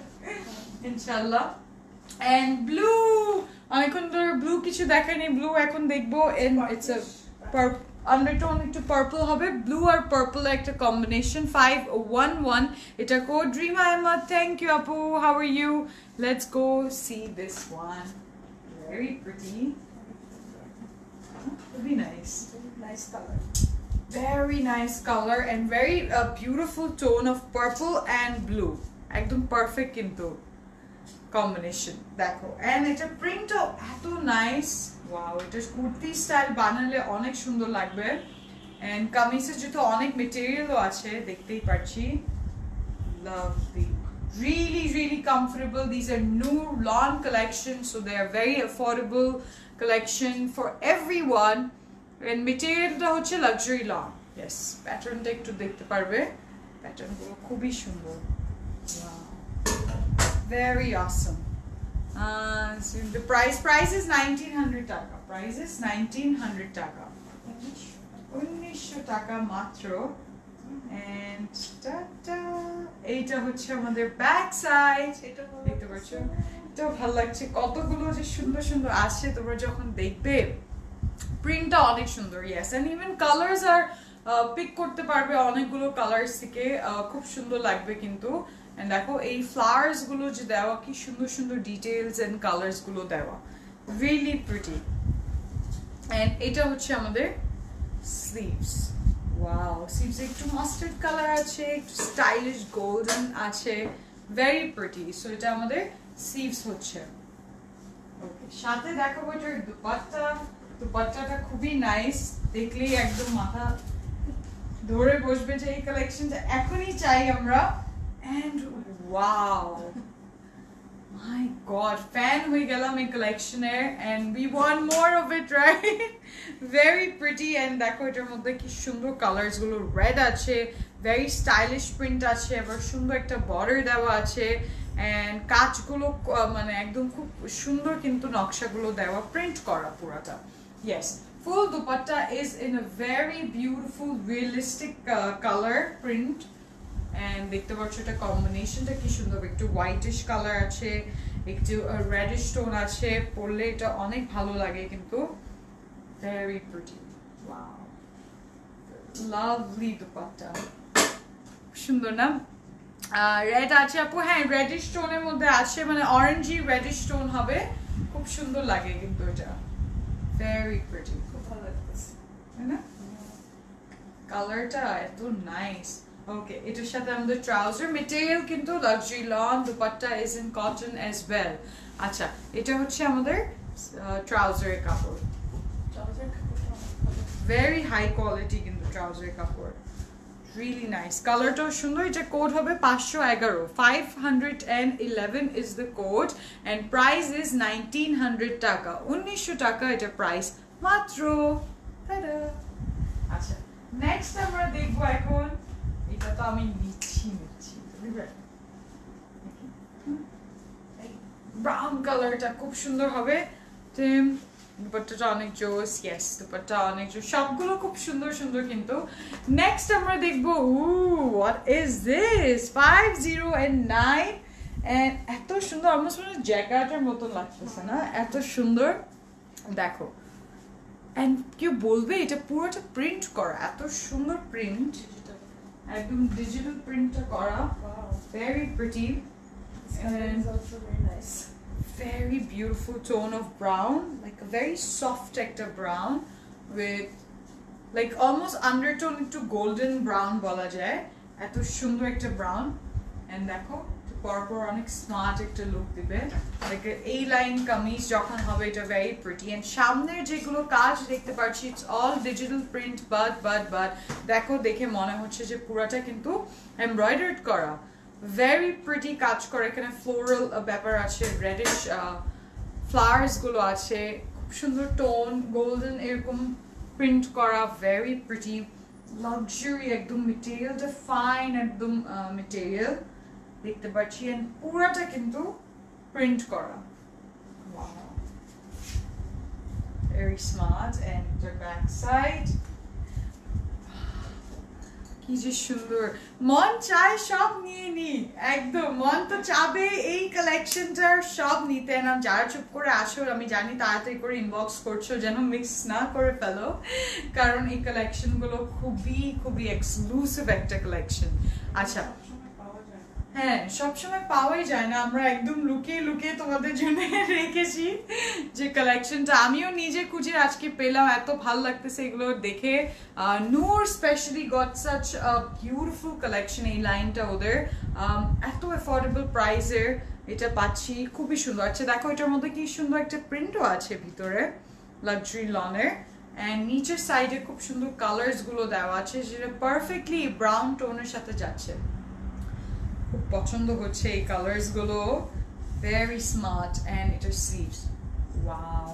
Speaker 1: ইনশাআল্লাহ এন্ড ব্লু এখন তো ব্লু কিছু দেখাইনি ব্লু এখন দেখবো এন্ড ইটস আ আন্ডারটোন একটু পার্পল হবে ব্লু আর পার্পল একটা কম্বিনেশন 511 এটা code Dream Ahmed thank you আপু how are you let's go see this one very pretty very nice
Speaker 2: Nice color.
Speaker 1: very nice color and very beautiful tone of purple and blue একদম perfect কিন্তু combination দেখো and এটা প্রিন্টও এত nice wow এটা kurti style বানালে অনেক সুন্দর লাগবে এন্ড কামিজের যেহেতু অনেক মেটেরিয়ালও আছে দেখতেই পাচ্ছি lovely really comfortable these are new lawn collection so they are very affordable collection for everyone and materialটা হচ্ছে luxury lawn yes প্যাটার্নটা একটু দেখতে পারবে প্যাটার্নগুলো খুবই সুন্দর wow very awesome so the price is 1900 টাকা price is 1900 টাকা 1900 টাকা মাত্র and ta-da! এইটা হচ্ছে আমাদের ব্যাক সাইড দেখতে পাচ্ছ তো ভালো লাগছে কতগুলো যে সুন্দর সুন্দর আসে তোমরা যখন দেখবে প্রিন্টটা অনেক সুন্দর ইয়েস এন্ড ইভেন কালার্স আর পিক করতে পারবে অনেকগুলো কালার্স থেকে খুব সুন্দর লাগবে কিন্তু এন্ড দেখো এই ফ্লাওয়ার্স গুলো যে দেওয়া কি সুন্দর সুন্দর ডিটেইলস এন্ড কালার্স গুলো দেওয়া রিয়েলি প্রিটি এন্ড এটা হচ্ছে আমাদের স্লিভস ওয়াও স্লিভস একটু মাস্টার্ড কালার আছে একটু স্টাইলিশ গোল্ডেন আছে ভেরি প্রিটি সো এটা আমাদের স্লিভস হচ্ছে ওকে সাথে দেখাবো এটার দুপাট্টাটা খুবই নাইস দেখলেই একদম মাথা ধরে বসবে যে এই কালেকশনটা এখনই চাই আমরা and wow my God fan হয়ে গেলাম এই কালেকশনের and we want more of it right very pretty and দেখো এটার মধ্যে কি সুন্দর কালার্স গুলো রেড আছে ভেরি স্টাইলিশ প্রিন্ট আছে আবার সুন্দর একটা বর্ডার দেওয়া আছে এন্ড কাজগুলো মানে একদম খুব সুন্দর কিন্তু নকশাগুলো দেওয়া প্রিন্ট করা পুরাটা yes full dupatta is in a very beautiful realistic color print and দেখতে পাচ্ছ এটা কম্বিনেশনটা কি সুন্দর একটু হোয়াইটিশ কালার আছে একটু রেডিশ টোন আছে পরলে এটা অনেক ভালো লাগে কিন্তু very pretty wow lovely dupatta সুন্দর না রেড আছে আপু হ্যাঁ রেডিশ টোনের মধ্যে আছে মানে অরেঞ্জি রেডিশ টোন হবে খুব সুন্দর লাগে কিন্তু এটা very pretty খুব ভালো লাগতেছে তাই না কালারটা এত নাইস ওকে এটার সাথে আমাদের ট্রাউজার মেটেরিয়াল কিন্তু luxury loan dupatta is in cotton as well আচ্ছা এটা হচ্ছে আমাদের ট্রাউজারের কাপড় ভেরি হাই কোয়ালিটি কিন্তু ট্রাউজারের কাপড় রিয়েলি নাইস কালারটাও সুন্দর এটা কোড হবে 511 511 is the code and price is 1900 টাকা 1900 টাকা এটা প্রাইস মাত্র টাটা আচ্ছা নেক্সট আমরা দেখব এখন এটা তো আমি নিচ্ছি ব্রাউন কালারটা খুব সুন্দর হবে দুপাট্টাটা অনেক জোস ইয়েস দুপাট্টা অনেক জোস সবগুলো খুব সুন্দর সুন্দর কিন্তু নেক্সট আমরা দেখবো হোয়াট ইজ দিস 509 এন্ড এত সুন্দর অলমোস্ট মানে জ্যাকেটের মতো লাগতেছে না এত সুন্দর দেখো এন্ড কেউ বলবে এটা পুরোটা প্রিন্ট করা এত সুন্দর প্রিন্ট একদম ডিজিটাল প্রিন্টটা করা very pretty and
Speaker 2: also very nice
Speaker 1: very beautiful tone of brown like a very soft একটা brown with like almost undertone to golden brown বলা যায় এত সুন্দর একটা brown and দেখো পরপর অনেক স্মার্ট একটা লুক দিবে। লাইক এই লাইন কামিজ যখন হবে এটা ভেরি প্রিটি। এন্ড সামনের যেগুলো কাজ দেখতে পাচ্ছি it's all digital print, but দেখো দেখে মনে হচ্ছে যে পুরাটা কিন্তু এমব্রয়ডার্ড করা, ভেরি প্রিটি কাজ করে। এখানে ফ্লোরাল ব্যাপার আছে, রেডিশ ফ্লাওয়ার্স গুলো আছে, খুব সুন্দর টোন, গোল্ডেন এরকম প্রিন্ট করা, ভেরি প্রিটি লাক্সারি একদম। মেটেরিয়ালটা ফাইন একদম মেটেরিয়াল দেখতে পাচ্ছি। এন্ড পুরাটা কিন্তু প্রিন্ট করা, very smart. And back side কি যে সুন্দর, মন চায় সব নিয়ে নি, একদম মন তো চাবে এই কালেকশনটার সব নিতে। না যারা চুপ করে আসো আমি জানি তাড়াতাড়ি করে ইনবক্স করছো যেন মিস না করে ফেলো, কারণ এই কালেকশন গুলো খুবই খুবই এক্সক্লুসিভ একটা কালেকশন। আচ্ছা হ্যাঁ, সবসময় পাওয়াই যায় না, আমরা একদম লুকিয়ে লুকিয়ে তোমাদের জন্য রেখেছি যে কালেকশনটা। আমিও নিজে খুঁজে আজকে পেলাম, এত ভালো লাগতেছে এগুলো দেখে। Noor specially got such beautiful collection, এই লাইনটা ওদের এত অ্যাফোর্ডেবল প্রাইসের এটা পাচ্ছি, খুবই সুন্দর। আচ্ছা দেখো এটার মধ্যে কি সুন্দর একটা প্রিন্টও আছে ভিতরে, লাক্সারি লনের। অ্যান্ড নিচের সাইডে খুব সুন্দর কালার্স গুলো দেওয়া আছে যেটা পারফেক্টলি ব্রাউন টোনের সাথে যাচ্ছে। খুব পছন্দ হচ্ছে এই কালার্স গুলো, ভেরি স্মার্ট। এন্ড এটার স্লিভস, ওয়াও,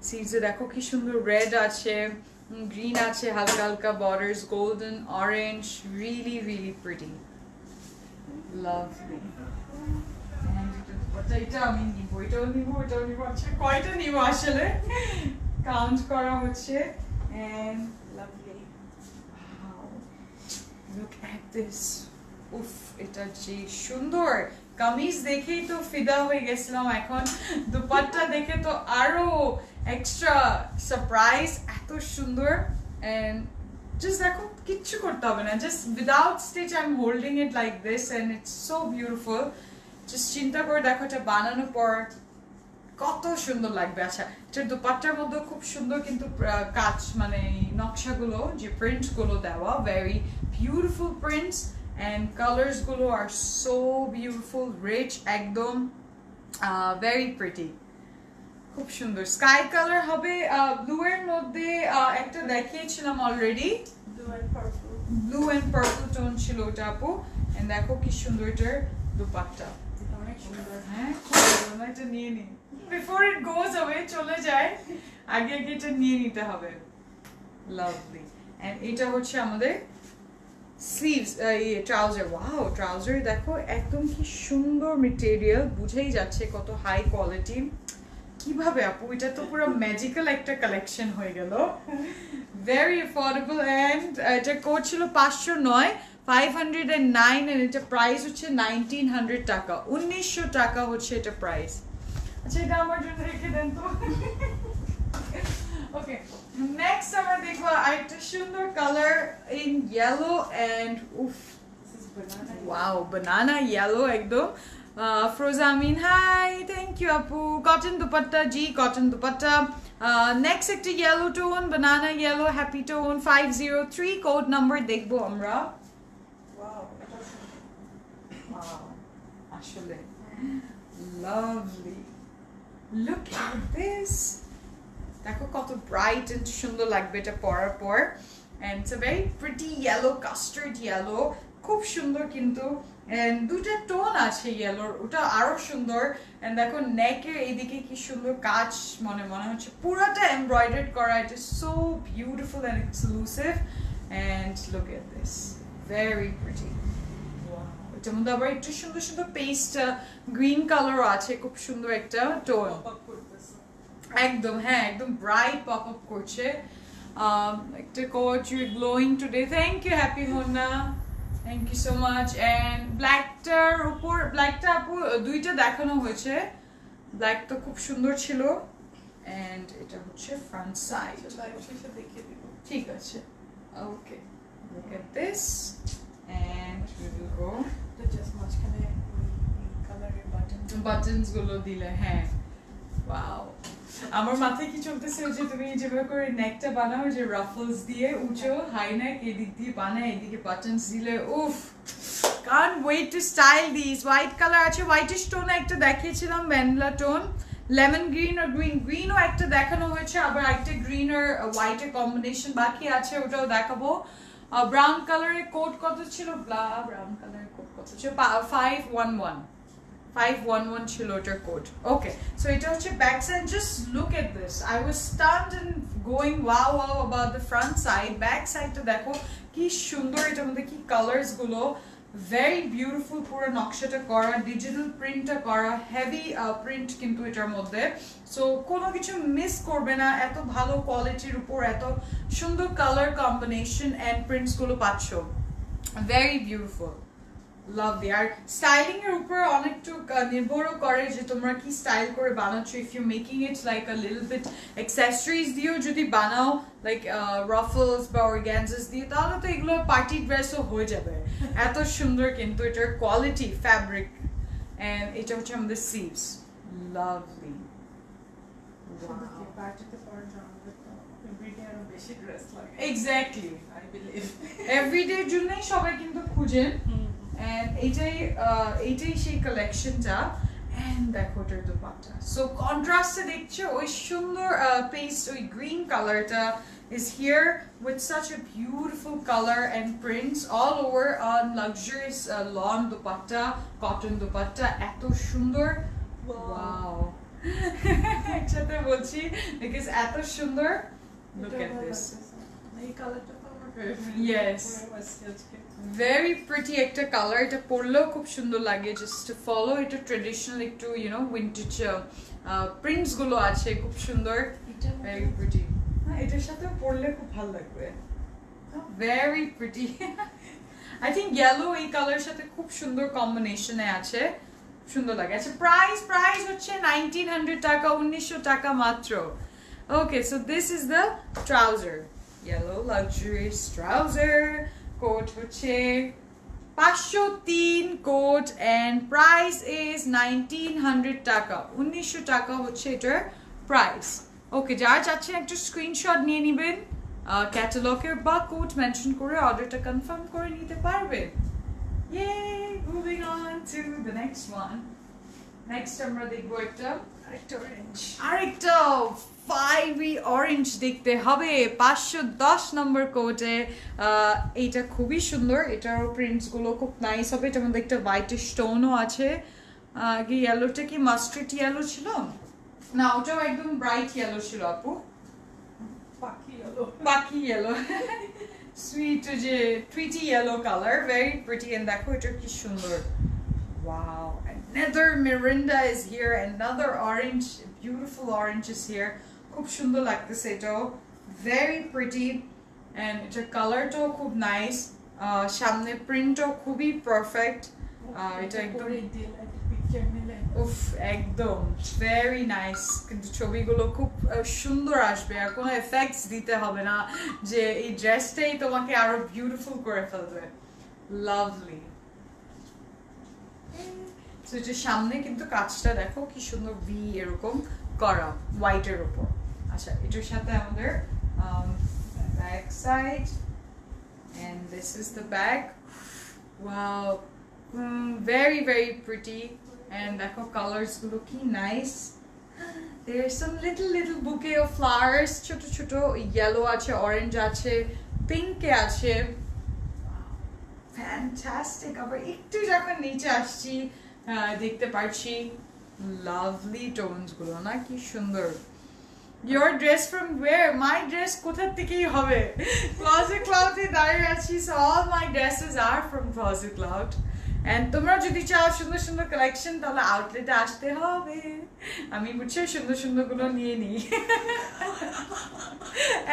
Speaker 1: স্লিভসে দেখো কি সুন্দর রেড আছে, গ্রিন আছে, হালকা হালকা borders, golden, orange, really really pretty, lovely. এটা আমি নিবো, এটাও নিবো, এটাও নিবো। আচ্ছা কয়টা নিবো আসলে কাউন্ট করা হচ্ছে। And lovely, look at this, উফ এটা যে সুন্দর। কামিজ দেখেই তো ফিদা হয়ে গেছিলাম, এখন দুপাট্টা দেখে তো আরো এক্সট্রা সারপ্রাইজ, এত সুন্দর। এন্ড জাস্ট দেখো কিচ্ছু করতে হবে না, just without stitch I am holding it like this and it's so beautiful. Just চিন্তা করে দেখো এটা বানানোর পর কত সুন্দর লাগবে। আচ্ছা এটার দুপাট্টার মধ্যে খুব সুন্দর কিন্তু কাজ, মানে নকশাগুলো যে প্রিন্ট গুলো দেওয়া, very beautiful prints. And colors gulo are so beautiful, rich, ekdom very pretty, খুব সুন্দর। স্কাই কালার হবে, ব্লু এর মধ্যে একটা দেখিয়েছিলাম already, blue and purple tone ছিল ওটা আপু। এন্ড দেখো কি সুন্দর এটার দুপাট্টা, অনেক সুন্দর। হ্যাঁ এটা নিয়ে নি, বিফোর ইট গোজ অ্যাওয়ে, চলে যায় আগে আগে এটা নিয়ে নিতে হবে, লাভলি। এন্ড এটা হচ্ছে আমাদের স্লিভস, ট্রাউজার। ওয়াও, ট্রাউজার দেখো একদম কি সুন্দর মেটেরিয়াল, বুঝেই যাচ্ছে কত হাই কোয়ালিটি। কিভাবে আপু, এটা তো পুরো ম্যাজিক্যাল একটা কালেকশন হয়ে গেল, ভেরি অ্যাফোর্ডেবল। এন্ড এটা কোড ছিল 509, 509, এন্ড এটা প্রাইস হচ্ছে 1900 টাকা, 1900 টাকা হচ্ছে এটা প্রাইস। আচ্ছা এটা আমার জন্য রেখে দেন তো। ওকে, নেক্সট আমরা দেখবো আরেকটা সুন্দর কালার ইন ইয়েলো এন্ড উফ, ওয়াও, বানানা ইয়েলো একদম। ফ্রোজামিন হাই, থ্যাংক ইউ আপু। কটন দুপাট্টা, জি কটন দুপাট্টা। নেক্সট একটা yellow tone, banana yellow, happy tone, 503 code number দেখবো আমরা। আসলে লাভলি, লুক এট দিস, দেখো কত ব্রাইট এন্ড সুন্দর লাগবে এটা পরার পর। And it's a very pretty yellow, custard yellow, খুব সুন্দর কিন্তু। এন্ড দুটা টোন আছে ইয়েলোর, ওটা আরো সুন্দর। এন্ড দেখো নেকের এইদিকে কি সুন্দর কাজ, মনে হচ্ছে পুরাটা এমব্রয়ডার্ড করা। It is so beautiful and exclusive. And look at this, very pretty. এটার মধ্যে আবার একটু সুন্দর সুন্দর পেস্ট গ্রিন কালারও আছে, খুব সুন্দর একটা টোন, একদম। হ্যাঁ একদম ব্রাইট পপ আপ করছে। একটা কোচ, you glowing today, thank you happy Mona, thank you so much. And ব্ল্যাকটার উপর, ব্ল্যাকটা আপু দুইটা দেখানো হয়েছে, ব্ল্যাক তো খুব সুন্দর ছিল। এন্ড এটা হচ্ছে ফ্রন্ট সাইড, দেখিয়ে দিব, ঠিক আছে। ওকে, look at this and we will go just মাঝখানে কালারের বাটনস গুলো দিলে। হ্যাঁ ওয়াও, আমার মাথায় কি চলতেছে যে তুমি যেভাবে করে নেকটা বানাও, যে রাফলস দিয়ে উঁচু হাই নেক এদিক দিয়ে বানায়, এদিকে বাটনস দিলে, উফ can't wait to style these. White color আছে, whitish tone একটা দেখিয়েছিলাম, vanilla tone, lemon green or green ও একটা দেখানো হয়েছে, আবার একটা green আর white এর combination বাকি আছে, ওটাও দেখাবো। ব্রাউন কালারের কোট কত ছিল? ব্রাউন কালারের কোট কত ছিল? 511 ছিল ওটার কোট। ওকে, সো এটা হচ্ছে back side. Just look at this, I was stunned and going wow wow about the front side. Back সাইডটা দেখো কি সুন্দর, এটার মধ্যে কি কালার্স গুলো, ভেরি বিউটিফুল, পুরো নকশাটা করা, ডিজিটাল প্রিন্টটা করা, হেভি প্রিন্ট কিন্তু এটার মধ্যে। সো কোনো কিছু মিস করবে না, এত ভালো কোয়ালিটির উপর এত সুন্দর কালার কম্বিনেশন অ্যান্ড প্রিন্টস গুলো পাচ্ছ, ভেরি বিউটিফুল, লাভলি। আর স্টাইলিং এর উপর অনেকটু নির্ভরও করে যে তোমরা কি স্টাইল করে বানাচ্ছ। If you making it like a little bit accessories দিয়েও যদি বানাও, লাইক রাফলস বা অর্গ্যানজাস দিয়ে, তাহলে তো এগুলো পার্টি ড্রেসও হয়ে যাবে। এত সুন্দর কিন্তু এটার কোয়ালিটি, ফ্যাব্রিক, এন্ড এটা হচ্ছে আমাদের sleeves, lovely. Exactly, I believe এভরিডের জন্যই সবাই কিন্তু খুঁজেন, and এইটাই সেই কালেকশনটা। এন্ড দেখো ওটার দোপাট্টা, সো কন্ট্রাস্টে দেখছো ওই সুন্দর পেস্ট, ওই গ্রিন কালারটা is here with such a beautiful color and prints all over on luxurious lawn dupatta, cotton dupatta, এত সুন্দর, wow একসাথে বলছি because এত সুন্দর, look at this,
Speaker 2: এই কালারটা তো আমার
Speaker 1: yes, very pretty একটা কালার, এটা পরলেও খুব সুন্দর লাগে। জাস্ট টু ফলো, এটা ট্রেডিশনাল একটু ইউ নো উইন্টেজ প্রিন্টস গুলো আছে, খুব সুন্দর, very pretty। এটার সাথে পরলে খুব ভালো লাগবে, very pretty I think yellow এই কালারের সাথে খুব সুন্দর কম্বিনেশনে আছে, সুন্দর লাগে। আচ্ছা, প্রাইস হচ্ছে 1900 টাকা, 1900 টাকা মাত্র। Okay, so this is the trouser, yellow luxurious trouser, coat হচ্ছে 503 কোট, and price is 1900 টাকা, 1900 টাকা হচ্ছে এটার প্রাইস। ওকে, যারা চাচ্ছেন একটু স্ক্রিনশট নিয়ে নেবেন, ক্যাটালগের বা কোড মেনশন করে অর্ডারটা কনফার্ম করে নিতে পারবেন। Yay! Moving on to the next one. Next আমরা দেখবো আরেকটা ফাইভি অরেঞ্জ দেখতে হবে, 510 নম্বর কোডে। এইটা খুবই সুন্দর, এটারও প্রিন্টস গুলো খুব নাইস হবে। এটার মধ্যে একটা হোয়াইট স্টোনও আছে। আগে ইয়েলোটা কি মাস্টার্ড ইয়েলো ছিল না, ওটাও একদম ব্রাইট ইয়েলো ছিল আপু, পাখি ইয়েলো সুইট যে Tweety yellow colour, very pretty. And দেখো এটা কি সুন্দর, wow, another Mirinda is here, another orange, beautiful orange is here, খুব সুন্দর লাগতেছে এটাও, very pretty, and এটার কালারটাও খুব নাইস, সামনে প্রিন্টও খুবই পারফেক্ট। এটা একদম উফ, একদম ভেরি নাইস, কিন্তু ছবিগুলো খুব সুন্দর আসবে, আর কোনো এফেক্টস দিতে হবে না যে এই ড্রেসটাই তোমাকে আরো বিউটিফুল করে ফেলবে, লাভলি। সো যে সামনে কিন্তু কাজটা দেখো কি সুন্দর ভি এরকম করা হোয়াইটের উপর। আচ্ছা, এটার সাথে আমাদের back side, and this is the back, wow, very very pretty, and দেখো কালার্স গুলো কি nice, there are some little bouquet of flowers, ছোট ছোট yellow আছে, orange আছে, pink আছে, fantastic। আবার একটু যখন নিচে আসছি দেখতে পাচ্ছি লাভলি টোনস গুলো, না কি সুন্দর। Your dress from where? My dress কোথা থেকেই হবে, Closet Cloud এ দাঁড়িয়ে আছি, so all my dresses are from Closet Cloud, and তোমরা যদি চাও সুন্দর সুন্দর কালেকশন, তাহলে আউটলেটে আসতে হবে, আমি বুঝছো সুন্দর সুন্দর গুলো নিয়ে নিই।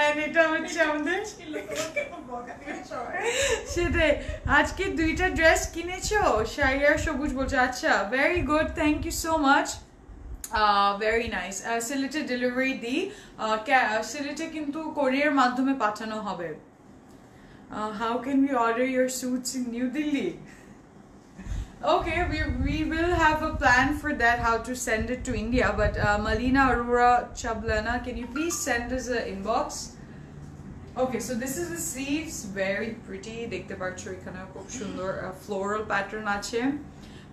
Speaker 1: And এটা হচ্ছে আমাদের সেটাই, আজকে দুইটা ড্রেস কিনেছো, শাইয়া সবুজ বলছে, আচ্ছা very good, thank you so much, very nice. সিলেটে ডেলিভারি দিই, সিলেটে কিন্তু কোরিয়ার মাধ্যমে পাঠানো হবে। How can we order your suits in New Delhi? Okay, we will have a plan for that, how to send it to India, but Malina Aurora Chablana, can you please send us an inbox? Okay, so this is the sleeves, very pretty. দেখতে পাচ্ছ এখানে খুব সুন্দর floral pattern আছে.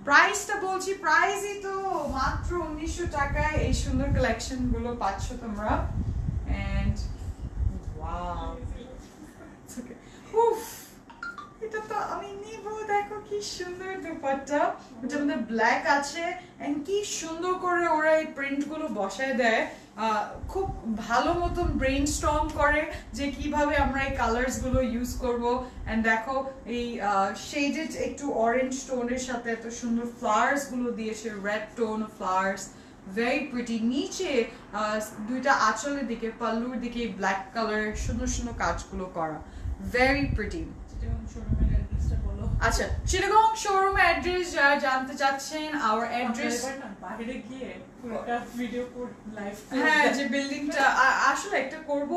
Speaker 1: প্রাইসটা বলছি, প্রাইসই তো মাত্র 1900 টাকায় এই সুন্দর কালেকশন গুলো পাচ্ছ তোমরা. And wow. Okay. উফ, এটা তো আমি নিব. দেখো কি সুন্দর দুপাট্টা, যেটার মধ্যে ব্ল্যাক আছে এন্ড কি সুন্দর করে ওরা এই প্রিন্ট গুলো বসায় দেয়. খুব ভালো মতন ব্রেইনস্টর্ম করে যে কিভাবে আমরা এই কালার্স গুলো ইউজ করব. এন্ড দেখো এই শেডেড একটু অরেঞ্জ টোনের সাথে এত সুন্দর ফ্লাওয়ার্স গুলো দিয়েছে, red tone flowers, very pretty. নিচে দুইটা আঁচলের দিকে, পাল্লুর দিকে ব্ল্যাক কালার সুন্দর সুন্দর কাজগুলো করা, ভেরি প্রিটি. আচ্ছা, চিটাগং শোরুম অ্যাড্রেস যারা জানতে চাচ্ছেন, আওয়ার অ্যাড্রেস
Speaker 2: বাইরে গিয়ে একটা ভিডিও কোড লাইভ,
Speaker 1: হ্যাঁ যে বিল্ডিংটা আসলে একটা করব,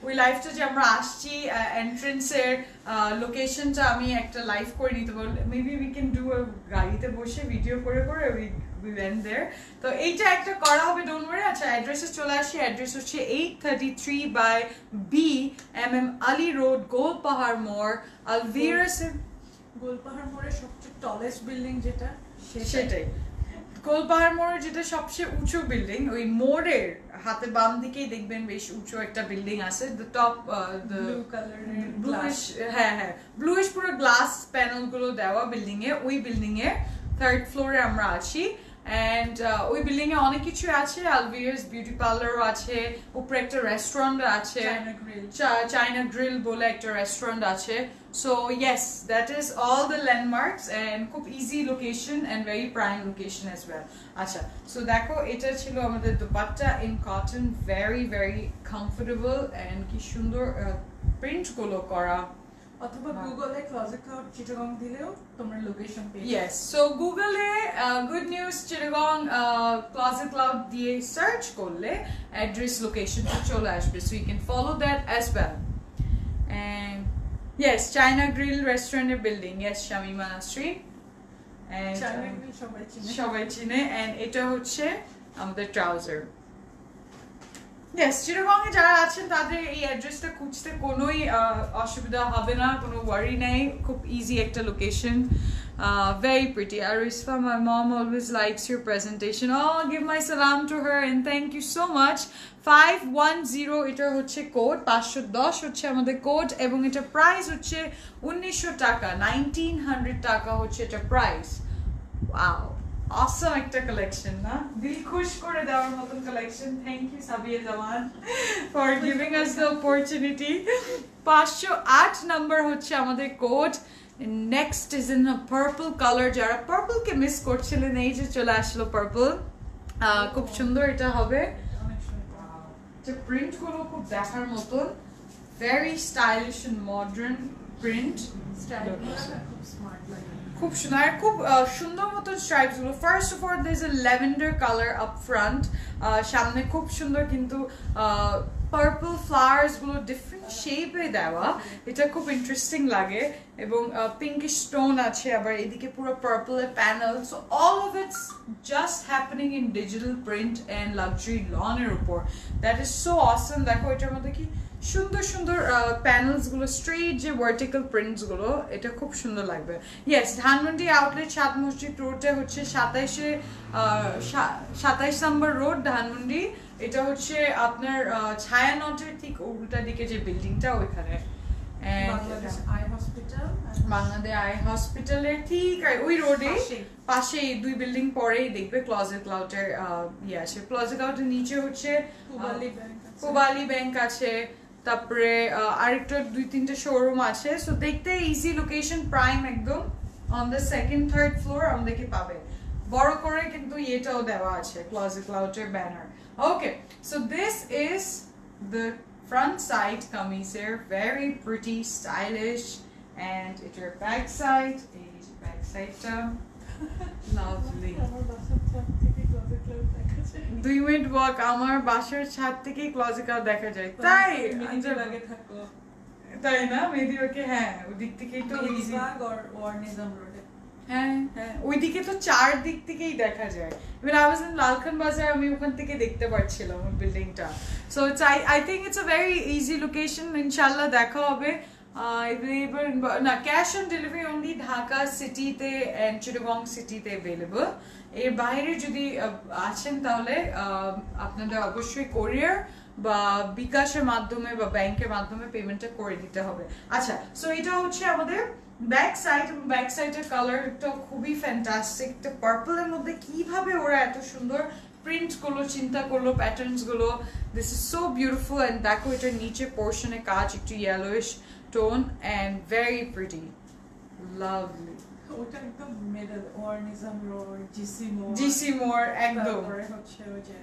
Speaker 1: ওই লাইভটা যে আমরা আসছি এন্ট্রেন্সের লোকেশনটা আমি একটা লাইভ করে নিতে পারবো. মেবি উই ক্যান ডু গাড়িতে বসে ভিডিও করে করে we went there. তো এইটা একটা করা হবে, ডোন্ট ওয়ারি. আচ্ছা, অ্যাড্রেসে চলে আসি. অ্যাড্রেস হচ্ছে 833 by B MM Ali road, Golpahar মোড়, আলভিরাস.
Speaker 2: গোলপাহাড় মোড়ের সবচেয়ে টলেস্ট বিল্ডিং যেটা,
Speaker 1: সেটাই গোলপাহাড় মোড়ের যেটা সবচেয়ে উঁচু বিল্ডিং. ওই মোড়ের হাতে বাম দিকেই দেখবেন বেশ উঁচু একটা বিল্ডিং আছে. দ্য টপ
Speaker 2: ব্লু কালারের
Speaker 1: ব্লুইশ, হ্যাঁ হ্যাঁ ব্লুইশ পুরো গ্লাস প্যানেল গুলো দেওয়া বিল্ডিং এ. ওই বিল্ডিং এ 3rd ফ্লোরে আমরা আছি. এন্ড ওই বিল্ডিং এ অনেক কিছু আছে, আলভিরাস বিউটি পার্লারও আছে, উপরে একটা রেস্টুরেন্ট আছে, চাইনা গ্রিল বলে একটা রেস্টুরেন্ট আছে. So yes, that is all the landmarks and খুব easy location and very prime location as well. আচ্ছা, সো দেখো এটা ছিল আমাদের dupatta in cotton, very very comfortable and কি সুন্দর প্রিন্ট গুলো করা.
Speaker 2: অথবা গুগলে ক্লোজেট ক্লাউড চিটাগং দিলেও তোমরা লোকেশন পেয়ে যাবে.
Speaker 1: Yes, so গুগলে good news Chittagong closet cloud দিয়ে সার্চ করলে অ্যাড্রেস লোকেশনটা চলে আসবে, so you can follow that as well. And yes, China Grill রেস্টুরেন্টের building, yes, Shamima Nasrin, and
Speaker 2: China grill সবাই চিনে,
Speaker 1: সবাই চিনে. and এটা হচ্ছে আমাদের ট্রাউজার. Yes, চিটাগং এ যারা আছেন তাদের এই অ্যাড্রেসটা খুঁজতে কোনোই অসুবিধা হবে না, কোনো ওয়ারি নেই, খুব ইজি একটা location. Very pretty. Arisfa, my mom always likes your presentation. Oh, give my salam to her and thank you so much. 510 এটা হচ্ছে কোড, 510 হচ্ছে আমাদের কোড, এবং এটা প্রাইস হচ্ছে 1900 টাকা, 1900 টাকা হচ্ছে এটা প্রাইস. Wow. Awesome একটা collection, না? দিল খুশ করে দেওয়ার মতন collection. Thank you Sabiya Zaman for giving us the opportunity. 508 number হচ্ছে আমাদের code. Next is in a purple color. যারা purple কে মিস করছিলেন, এই যে চলে আসলো purple. খুব সুন্দর এটা হবে. যে প্রিন্ট গুলো খুব দেখার মতন, very stylish and modern print.
Speaker 2: খুব স্মার্ট লাগে,
Speaker 1: খুব সুন্দর, খুব সুন্দর মতন স্ট্রাইপস গুলো. First of all there is a lavender colour up front, সামনে খুব সুন্দর কিন্তু পার্পল ফ্লাওয়ার্স গুলো ডিফারেন্ট শেপে দেওয়া, এটা খুব ইন্টারেস্টিং লাগে. এবং পিঙ্কিশ স্টোন আছে, আবার এদিকে পুরো পার্পলের panel. So all of its just happening in digital print and luxury লনের উপর. That is so awesome. দেখো এটার মধ্যে কি সুন্দর সুন্দর প্যানেলস গুলো, স্ট্রেট যে ভার্টিক্যাল প্রিন্টস গুলো, এটা খুব সুন্দর লাগবে. ইয়েস, ধানমন্ডি আউটলেট 7 মসজিদ রোডে হচ্ছে 27 নম্বর রোড ধানমন্ডি. এটা হচ্ছে আপনার ছায়ানটের ঠিক উল্টা দিকে যে বিল্ডিংটা, ওইখানে
Speaker 2: Bangladesh eye hospital,
Speaker 1: Bangladesh I হসপিটালের ঠিক ওই রোডে পাশেই 2 বিল্ডিং পরেই দেখবে ক্লোজেট ক্লাউডের ইয়ে আছে. ক্লোজেট ক্লাউডের নিচে হচ্ছে পুবালি ব্যাংক আছে, তারপরে আরেকটা 2-3টে শোরুম আছে. সো দেখতে ইজি লোকেশন, প্রাইম একদম. On the 2nd 3rd floor আমাদেরকে পাবে. বড় করে কিন্তু এটাও দেওয়া আছে ক্লোজেট ক্লাউডের banner. Okay, so this is the front side kameez here, very pretty, stylish, and it's your back side. Is back side lovely. 2 minute walk, আমার বাসার ছাদ থেকে ক্লোজেট ক্লাউড দেখা যায়. তাই
Speaker 2: আগে থাকো,
Speaker 1: তাই না মেহেদি ওকে, হ্যাঁ ওদিক থেকেই তো ইজি.
Speaker 2: বাগ আর ওয়ার নিজাম রোডে
Speaker 1: হ্যাঁ হ্যাঁ ওইদিকে তো চারদিক থেকেই দেখা যায় even I was in Lalkhan বাজার আমি ওখান থেকে দেখতে পাচ্ছিলাম ওই বিল্ডিংটা so it's I think it's a very easy location ইনশাল্লাহ দেখা হবে available না cash on delivery only Dhaka সিটিতে অ্যান্ড চিটাগং সিটিতে অ্যাভেলেবল এর বাইরে যদি আছেন তাহলে আপনাদের অবশ্যই কোরিয়ার বা বিকাশের মাধ্যমে বা ব্যাংকের মাধ্যমে পেমেন্টটা করে দিতে হবে আচ্ছা সো এটা হচ্ছে আমাদের ব্যাক সাইড এবং ব্যাক সাইডের কালারটা খুবই ফ্যান্টাস্টিক একটা পার্পলের মধ্যে কিভাবে ওরা এত সুন্দর প্রিন্ট গুলো চিন্তা করলো প্যাটার্নস গুলো this is so beautiful and দেখো এটার নিচে পোর্শনে কাজ একটু yellowish tone and very pretty lovely
Speaker 2: ওটা একদম মিডল অর্নিজম রোড
Speaker 1: জিসি মোর একদম
Speaker 2: তারপরে হচ্ছে ওই যে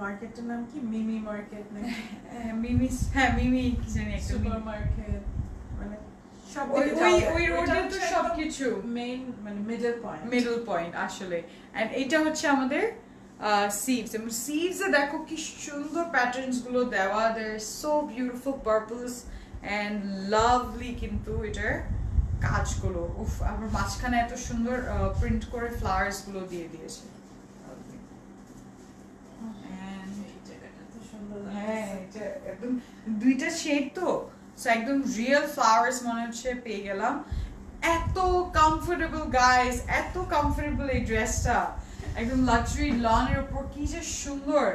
Speaker 2: মার্কেটের নাম কি মিমি মার্কেট নাকি
Speaker 1: মিমি হ্যাঁ মিমি কি জানি একটা
Speaker 2: সুপার মার্কেট মানে সব
Speaker 1: ওই রোডে তো সবকিছু
Speaker 2: মেইন মানে মিডল পয়েন্ট
Speaker 1: আসলে এন্ড এটা হচ্ছে আমাদের সিভস এবং সিভসে দেখো কি সুন্দর প্যাটার্নস গুলো দেওয়া there so beautiful purples and lovely কিন্তু এটার কাজগুলো উফ আবার মাঝখানে এত সুন্দর প্রিন্ট করে ফ্লাওয়ার্স গুলো দিয়ে দিয়েছে হ্যাঁ এটা একদম দুইটা শেড তো একদম রিয়েল ফ্লাওয়ার্স মনে হচ্ছে পেয়ে গেলাম এত কমফোর্টেবল গাইস এত কমফোর্টেবল এই ড্রেসটা একদম লাক্সারি লনের উপর কি যে সুন্দর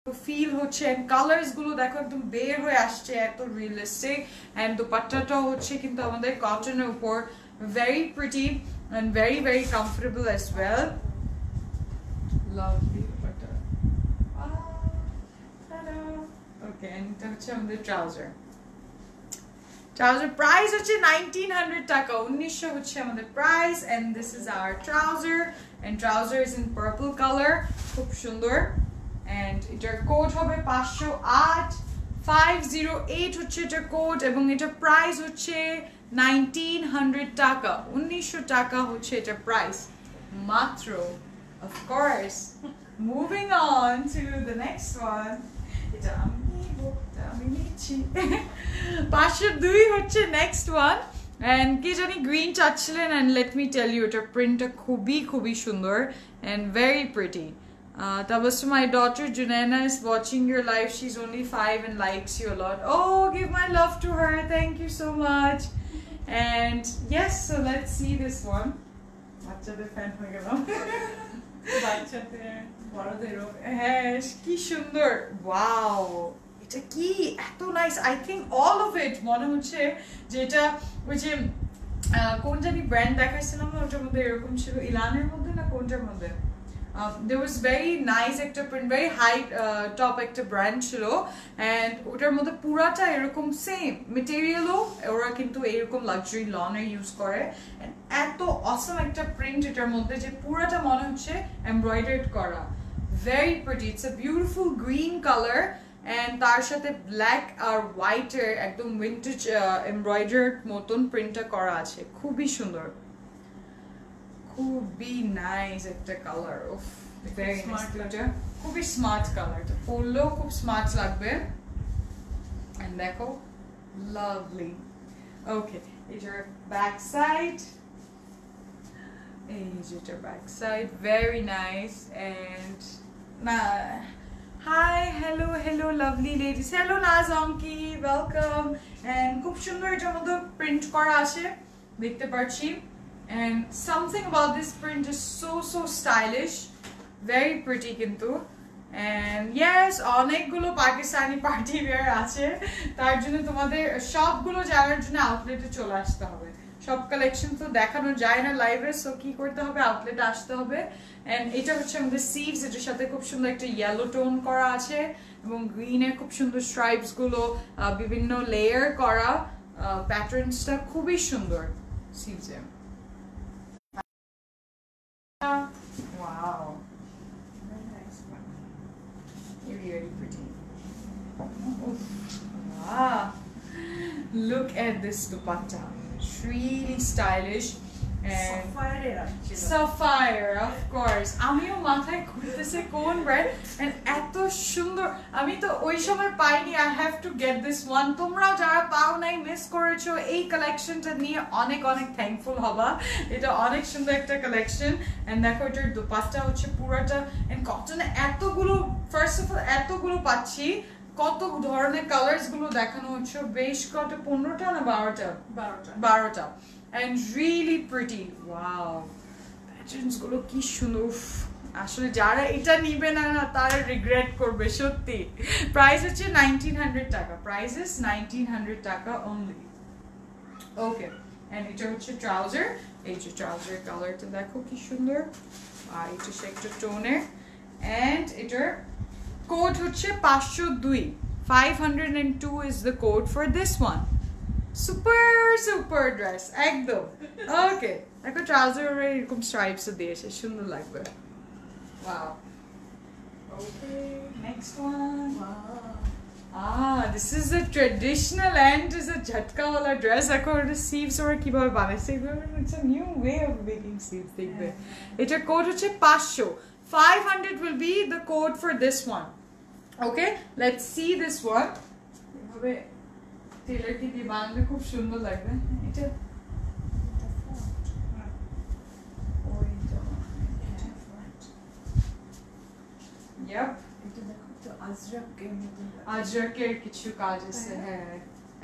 Speaker 1: ফিল হচ্ছে এন্ড কালারস গুলো দেখো একদম বের হয়ে আসছে এত রিয়েলিস্টিক এন্ড দুপাট্টাটাও হচ্ছে কিন্তু আমাদের কটনের উপর very pretty and very very comfortable as well lovely dupatta okay and এটা হচ্ছে আমাদের ট্রাউজার প্রাইস হচ্ছে 1900 টাকা 1900 হচ্ছে আমাদের price and this is our trouser and trouser is in purple colour খুব সুন্দর এন্ড এটার কোড হবে 508 508 হচ্ছে এটার কোড এবং এটার প্রাইস হচ্ছে 1900 টাকা 1900 টাকা হচ্ছে এটার প্রাইস মাত্র of course moving on to the next one এটা আমি নিচ্ছি 502 হচ্ছে নেক্সট ওয়ান এন্ড কি জানি গ্রিন চাচ্ছিলেন and let me tell you এটার প্রিন্টটা খুবই খুবই সুন্দর and very pretty Tabassum, my daughter Junaina is watching your live. She's only 5 and likes you a lot. Oh, give my love to her. Thank you so much. And yes, so let's see this one. বাচ্চাদের fan হয়ে গেলাম
Speaker 2: বাচ্চাদের বড়দেরও
Speaker 1: হ্যাঁ কি সুন্দর wow এটা কি এত nice I think all of it মনে হচ্ছে যে এটা ওই যে কোন জানি ব্র্যান্ড দেখাইছিলাম না ওটার মধ্যে এরকম ছিল ইলানের মধ্যে না কোনটার মধ্যে there was very nice একটা print very high top একটা brand ছিল and ওটার মধ্যে পুরাটা এরকম সেম মেটেরিয়ালও ওরা কিন্তু এরকম লাক্সারি লনের ইউজ করে and এত awesome একটা প্রিন্ট এটার মধ্যে যে পুরাটা মনে হচ্ছে এমব্রয়ডার্ড করা very pretty it's a beautiful green color and তার সাথে ব্ল্যাক আর হোয়াইট এর একদম উইন্টেজ এমব্রয়ডার্ড মতন প্রিন্টটা করা আছে খুবই সুন্দর খুবই নাইস একটা কালার অফ ভেরি নাইস এটা খুবই স্মার্ট কালার এটা পরলেও খুব স্মার্ট লাগবে এন্ড দেখো লাভলি ওকে এটার ব্যাক সাইড এই যেটার back side very nice and না hi hello lovely ladies hello নাজঙ্কি ওয়েলকাম এন্ড খুব সুন্দর এটার মধ্যে প্রিন্ট করা আছে দেখতে পাচ্ছি and something about this print is so stylish very pretty kintu and yes অনেকগুলো পাকিস্তানি পার্টি ওয়্যার আছে তার জন্য তোমাদের সবগুলো জানার জন্য আউটলেটে চলে আসতে হবে সব কালেকশন তো দেখানো যায় না লাইভে সো কি করতে হবে আউটলেটে আসতে হবে and এটা হচ্ছে আমাদের সিভস এটার সাথে খুব সুন্দর একটা ইয়েলো টোন করা আছে এবং গ্রিনের খুব সুন্দর স্ট্রাইপস গুলো বিভিন্ন লেয়ার করা প্যাটার্নসটা খুবই সুন্দর সিভসে wow very nice one really pretty wow look at this dupatta it's really stylish Sapphire of course আমিও মাথায় ঘুরতেছে কোন ব্র্যান্ড এন্ড এত সুন্দর আমি তো ওই সময় পাইনি I have to get this one তোমরাও যারা পাও নাই মিস করেছো এই কালেকশনটা নিয়ে অনেক অনেক থ্যাঙ্কফুল হবা এটা অনেক সুন্দর একটা কালেকশন এন্ড দেখো এটার দোপাট্টা হচ্ছে পুরোটা এন্ড কটনে এতগুলো ফার্স্ট অফ অল এতগুলো পাচ্ছি কত ধরনের কালার্স গুলো দেখানো হচ্ছে বেশ কত 15টা না 12টা and really pretty wow patterns গুলো কি সুন্দর আসলে যারা এটা নিবে না তারা রিগ্রেট করবে সত্যি প্রাইস হচ্ছে 1900 টাকা প্রাইস ইজ 1900 টাকা only ওকে এন্ড এটা হচ্ছে ট্রাউজার এই যে ট্রাউজার কালারটা দেখো কি সুন্দর আর এটা একটা টোনের এন্ড এটার কোড হচ্ছে 502 502 is the code for this one super dress একদম ওকে দেখো ট্রাউজার এরকম স্ট্রাইপস দিয়েছে সুন্দর লাগবে wow okay next one this is the traditional and is a jhatka wala dress দেখো এটা sleeves ওরা কিভাবে বানাইছে it's a new way of making sleeves দেখবে এটা কোড হচ্ছে 500 500 will be the code for this one okay let's see this one এভাবে teller কি দিয়ে বানালে খুব সুন্দর লাগবে এটা yep
Speaker 2: এটা দেখো তো
Speaker 1: আজরাকের কিছু কাজ আছে হ্যাঁ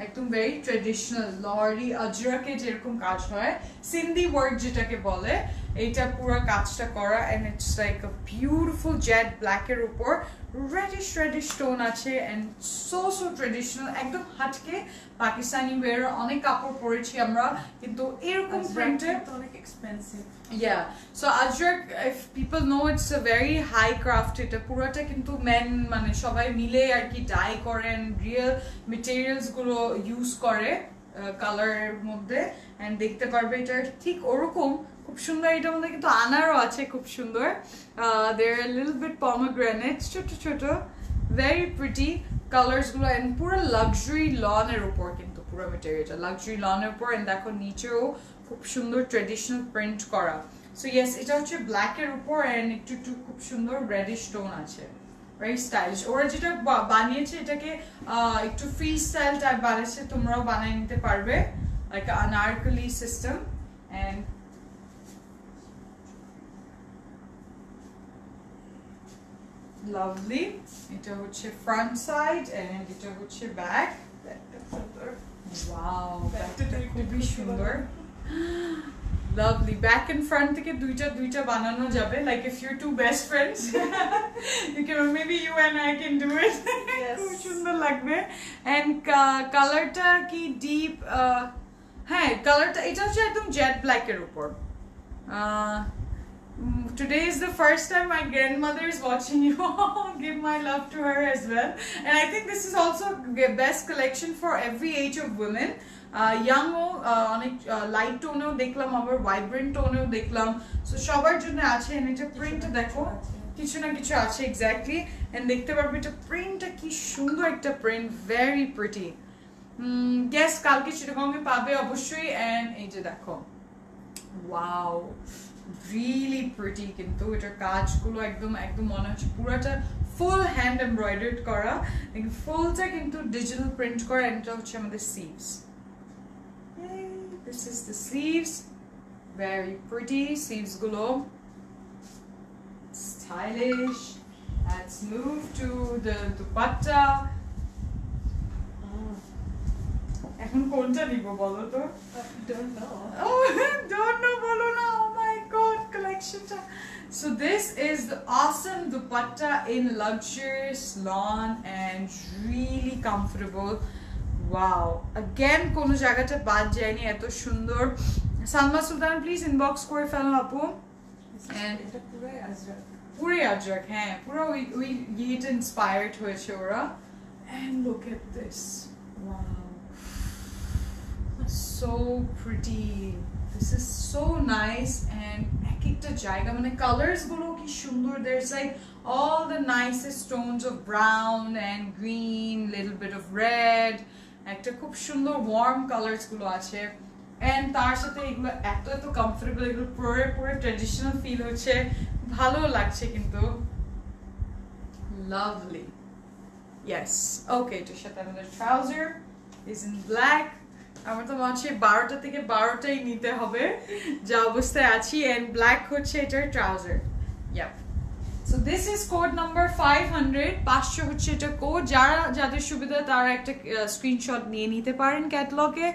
Speaker 1: একদম ভেরি ট্রেডিশনাল লরি আজরাকে যেরকম কাজ হয় সিন্ধি ওয়ার্ক যেটাকে বলে এইটা পুরো কাজটা করা and it's like a beautiful jade black এর উপর রেডিশ স্টোন আছে এন্ড সো ট্রেডিশনাল একদম হাটকে পাকিস্তানি ওয়্যার অনেক কাপড় পরেছি আমরা কিন্তু এরকম প্রিন্টেড
Speaker 2: অনেক expensive
Speaker 1: yeah so ajrak if people know it's a very high craft এটা পুরোটা কিন্তু men মানে সবাই মিলে আর কি ডাই করেন রিয়েল ম্যাটেরিয়ালস গুলো ইউজ করে কালারের মধ্যে এন্ড দেখতে পারবে এটা ঠিক ওরকম খুব সুন্দর এটার মধ্যে কিন্তু আনারও আছে খুব সুন্দর there are a little bit pomegranates ছোট very pretty কালারস গুলো এন্ড পুরো লাক্সারি লন এর উপর কিন্তু পুরো ম্যাটেরিয়ালটা লাক্সারি লন এর উপর এন্ড দেখো নিচেও খুব সুন্দর ট্রেডিশনাল প্রিন্ট করা সো ইয়েস এটা হচ্ছে ব্ল্যাক এর উপর এন্ড একটু খুব সুন্দর রেডিশ টোন আছে ভেরি স্টাইলিশ ওরা যেটা বানিয়েছে এটাকে একটু ফ্রি স্টাইল টাইপ বানিয়েছে তোমরাও বানিয়ে নিতে পারবে like Anarkali system and lovely এটা হচ্ছে ফ্রন্ট সাইড এন্ড এটা হচ্ছে ব্যাক wow ব্যাকটা খুবই সুন্দর lovely back and front থেকে দুইটা বানানো যাবে like if you're two best friends you can maybe you and I can do it খুব সুন্দর লাগবে and কালারটা কি ডিপ হ্যাঁ কালারটা এটা হচ্ছে একদম জেড ব্ল্যাক এর উপর today is the first time my grandmother is watching you give my love to her as well and I think this is also the best collection for every age of women young অনেক light টোনেও দেখলাম আবার vibrant টোনেও দেখলাম so সবার জন্য আছে and এটা print দেখো কিছু না কিছু আছে এক্স্যাক্টলি এন্ড দেখতে পারবে এটা প্রিন্টটা কি সুন্দর একটা প্রিন্ট ভেরি প্রিটি গেস কালকে চিটাগংয়ে পাবে অবশ্যই এন্ড এই যে দেখো ওয়াও really pretty কিন্তু এটার কাজগুলো একদম মনে হচ্ছে পুরোটা ফুল হ্যান্ড এমব্রয়ডার্ড করা ফুলটা কিন্তু ডিজিটাল প্রিন্ট করা এটা হচ্ছে আমাদের sleeves this is the sleeves very pretty sleeves গুলো stylish let's move to the dupatta এখন কোনটা নিব বলো তো
Speaker 2: don't know
Speaker 1: বলো না oh my god collection so this is the awesome dupatta in luxurious lawn and really comfortable wow again কোনো জায়গাটা বাদ যায়নি এত সুন্দর সালমা সুলতান প্লিজ ইনবক্স করে ফেলো আপু and
Speaker 2: এটা
Speaker 1: পুরো আজরাক হ্যাঁ পুরো ওই গিট ইন্সপায়ার্ড হয়েছে ওরা and look at this wow so pretty this is so nice and ekta jayga mane colors gulo ki sundor there's like all the nicest tones of brown and green little bit of red ekta khub sundor warm colors gulo ache and তার সাথে এগুলো এত এত comfortable, এগুলো পরে পরে traditional feel হচ্ছে, ভালো লাগছে কিন্তু লাভলি। ইয়েস ওকে, এটার সাথে আমাদের ট্রাউজার ইজ ইন ব্ল্যাক। আমার তো মনে হচ্ছে 12টা থেকে 12টাই নিতে হবে যা অবস্থায় আছি। এন্ড ব্ল্যাক হচ্ছে এটার trouser. Yup, so this is code number 500। 500 হচ্ছে এটা কোড। যাদের সুবিধা তারা একটা স্ক্রিনশট নিয়ে নিতে পারেন ক্যাটালগে,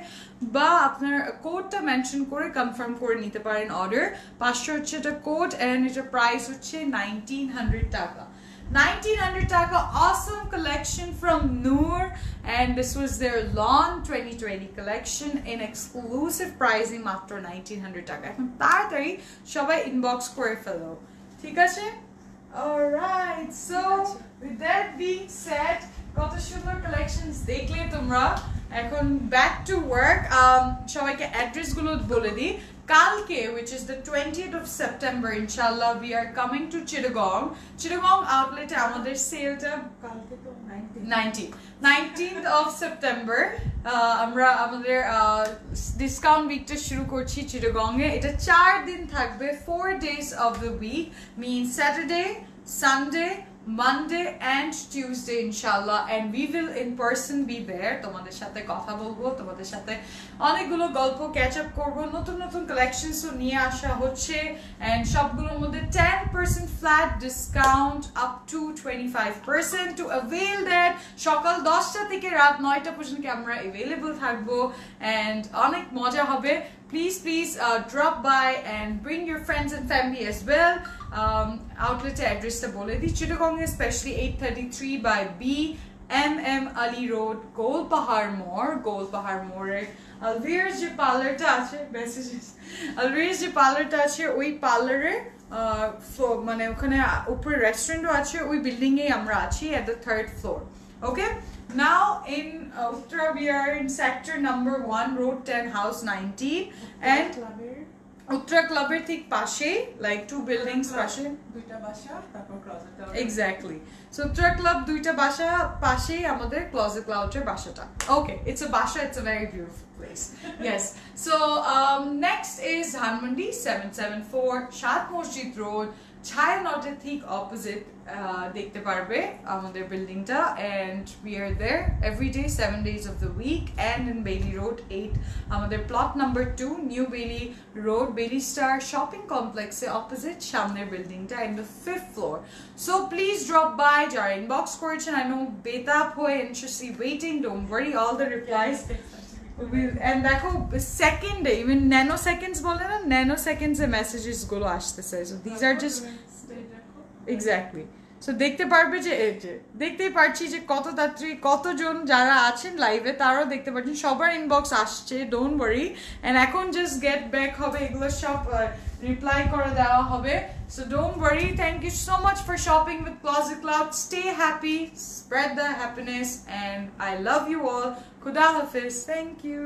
Speaker 1: বা আপনার কোডটা মেনশন করে কনফার্ম করে নিতে পারেন অর্ডার। 500 হচ্ছে এটা কোড, এন্ড এটার প্রাইস হচ্ছে 1900 টাকা। 1900 taka, awesome collection from Noor, and this was their lawn 2020 collection in exclusive pricing matro 1900 taka. এখন তাড়াতাড়ি সবাই ইনবক্স করে ফেলো, ঠিক আছে? Alright, so with that being said, কত সুন্দর কালেকশনস দেখলে তোমরা। এখন ব্যাক টু ওয়ার্ক। সবাইকে অ্যাড্রেস গুলো বলে দিই। কালকে, which is the 20th of September, inshallah, we are coming to Chittagong outlet. আমাদের সেলটা
Speaker 2: কালকে তো
Speaker 1: 19th of September আমরা আমাদের ডিসকাউন্ট উইকটা শুরু করছি চিটাগং এ। এটা 4 দিন থাকবে, 4 days of the week, means Saturday, Sunday, Monday and Tuesday, inshallah, and we will in person be there. তোমাদের সাথে কথা বলবো, তোমাদের সাথে অনেকগুলো গল্প ক্যাচ আপ করবো, নতুন নতুন কালেকশনস নিয়ে আসা হচ্ছে, এন্ড সবগুলোর মধ্যে 10% flat discount up to 25% two avail that. সকাল 10টা থেকে রাত 9টা পর্যন্ত আমরা অ্যাভেলেবল থাকবো, এন্ড অনেক মজা হবে। Please drop by and bring your friends and family as well. Outlet address ta bole di, Chittagong, especially 833 by B MM Ali Road, Golpahar More. Alvir's je parlor ta ache, messages. Alvir's je parlor ta ache, oi parlor e মানে ওখানে উপরে রেস্টুরেন্টও আছে, ওই building এ আমরা আছি at the 3rd floor. Okay, now in Uttra we are in sector number 1, road 10, house 19, and Uttra Club er thik pashe, like 2 buildings pashe,
Speaker 2: দুইটা বাসা তারপর closet.
Speaker 1: exactly, so Uttra Club দুইটা বাসা পাশে আমাদের ক্লোজেট ক্লাউডের বাসাটা। Okay, it's a basha, it's a very beautiful place. Yes, so next is Hanmandi 774 Shad Masjid Road, Chaya Note ঠিক opposite দেখতে পারবে আমাদের বিল্ডিংটা, and we are there every day 7 days of the week, and in Bailey Road 8 আমাদের plot number 2 New Bailey Road, Bailey Star Shopping Complex এ opposite সামনের বিল্ডিংটা in the 5th floor. So please drop by, যারা inbox করেছেন, I know বেতাপ হয়ে anxiously waiting, don't worry, all the replies and দেখো second day, even nano seconds বলে না, nano seconds এ messages গুলো আসতেছে, so this are just exactly. সো দেখতে পারবে যে এই যে দেখতেই পারছি যে কত তাড়াতাড়ি কতজন যারা আছেন লাইভে তারাও দেখতে পাচ্ছেন, সবার ইনবক্স আসছে, ডোন্ট ওয়ারি। এন্ড এখন জাস্ট গেট ব্যাক হবে, এগুলো সব রিপ্লাই করে দেওয়া হবে, so don't worry. Thank you so much for shopping with Closet Cloud. Stay happy, spread the happiness, and I love you all. Khuda Hafiz. Thank you.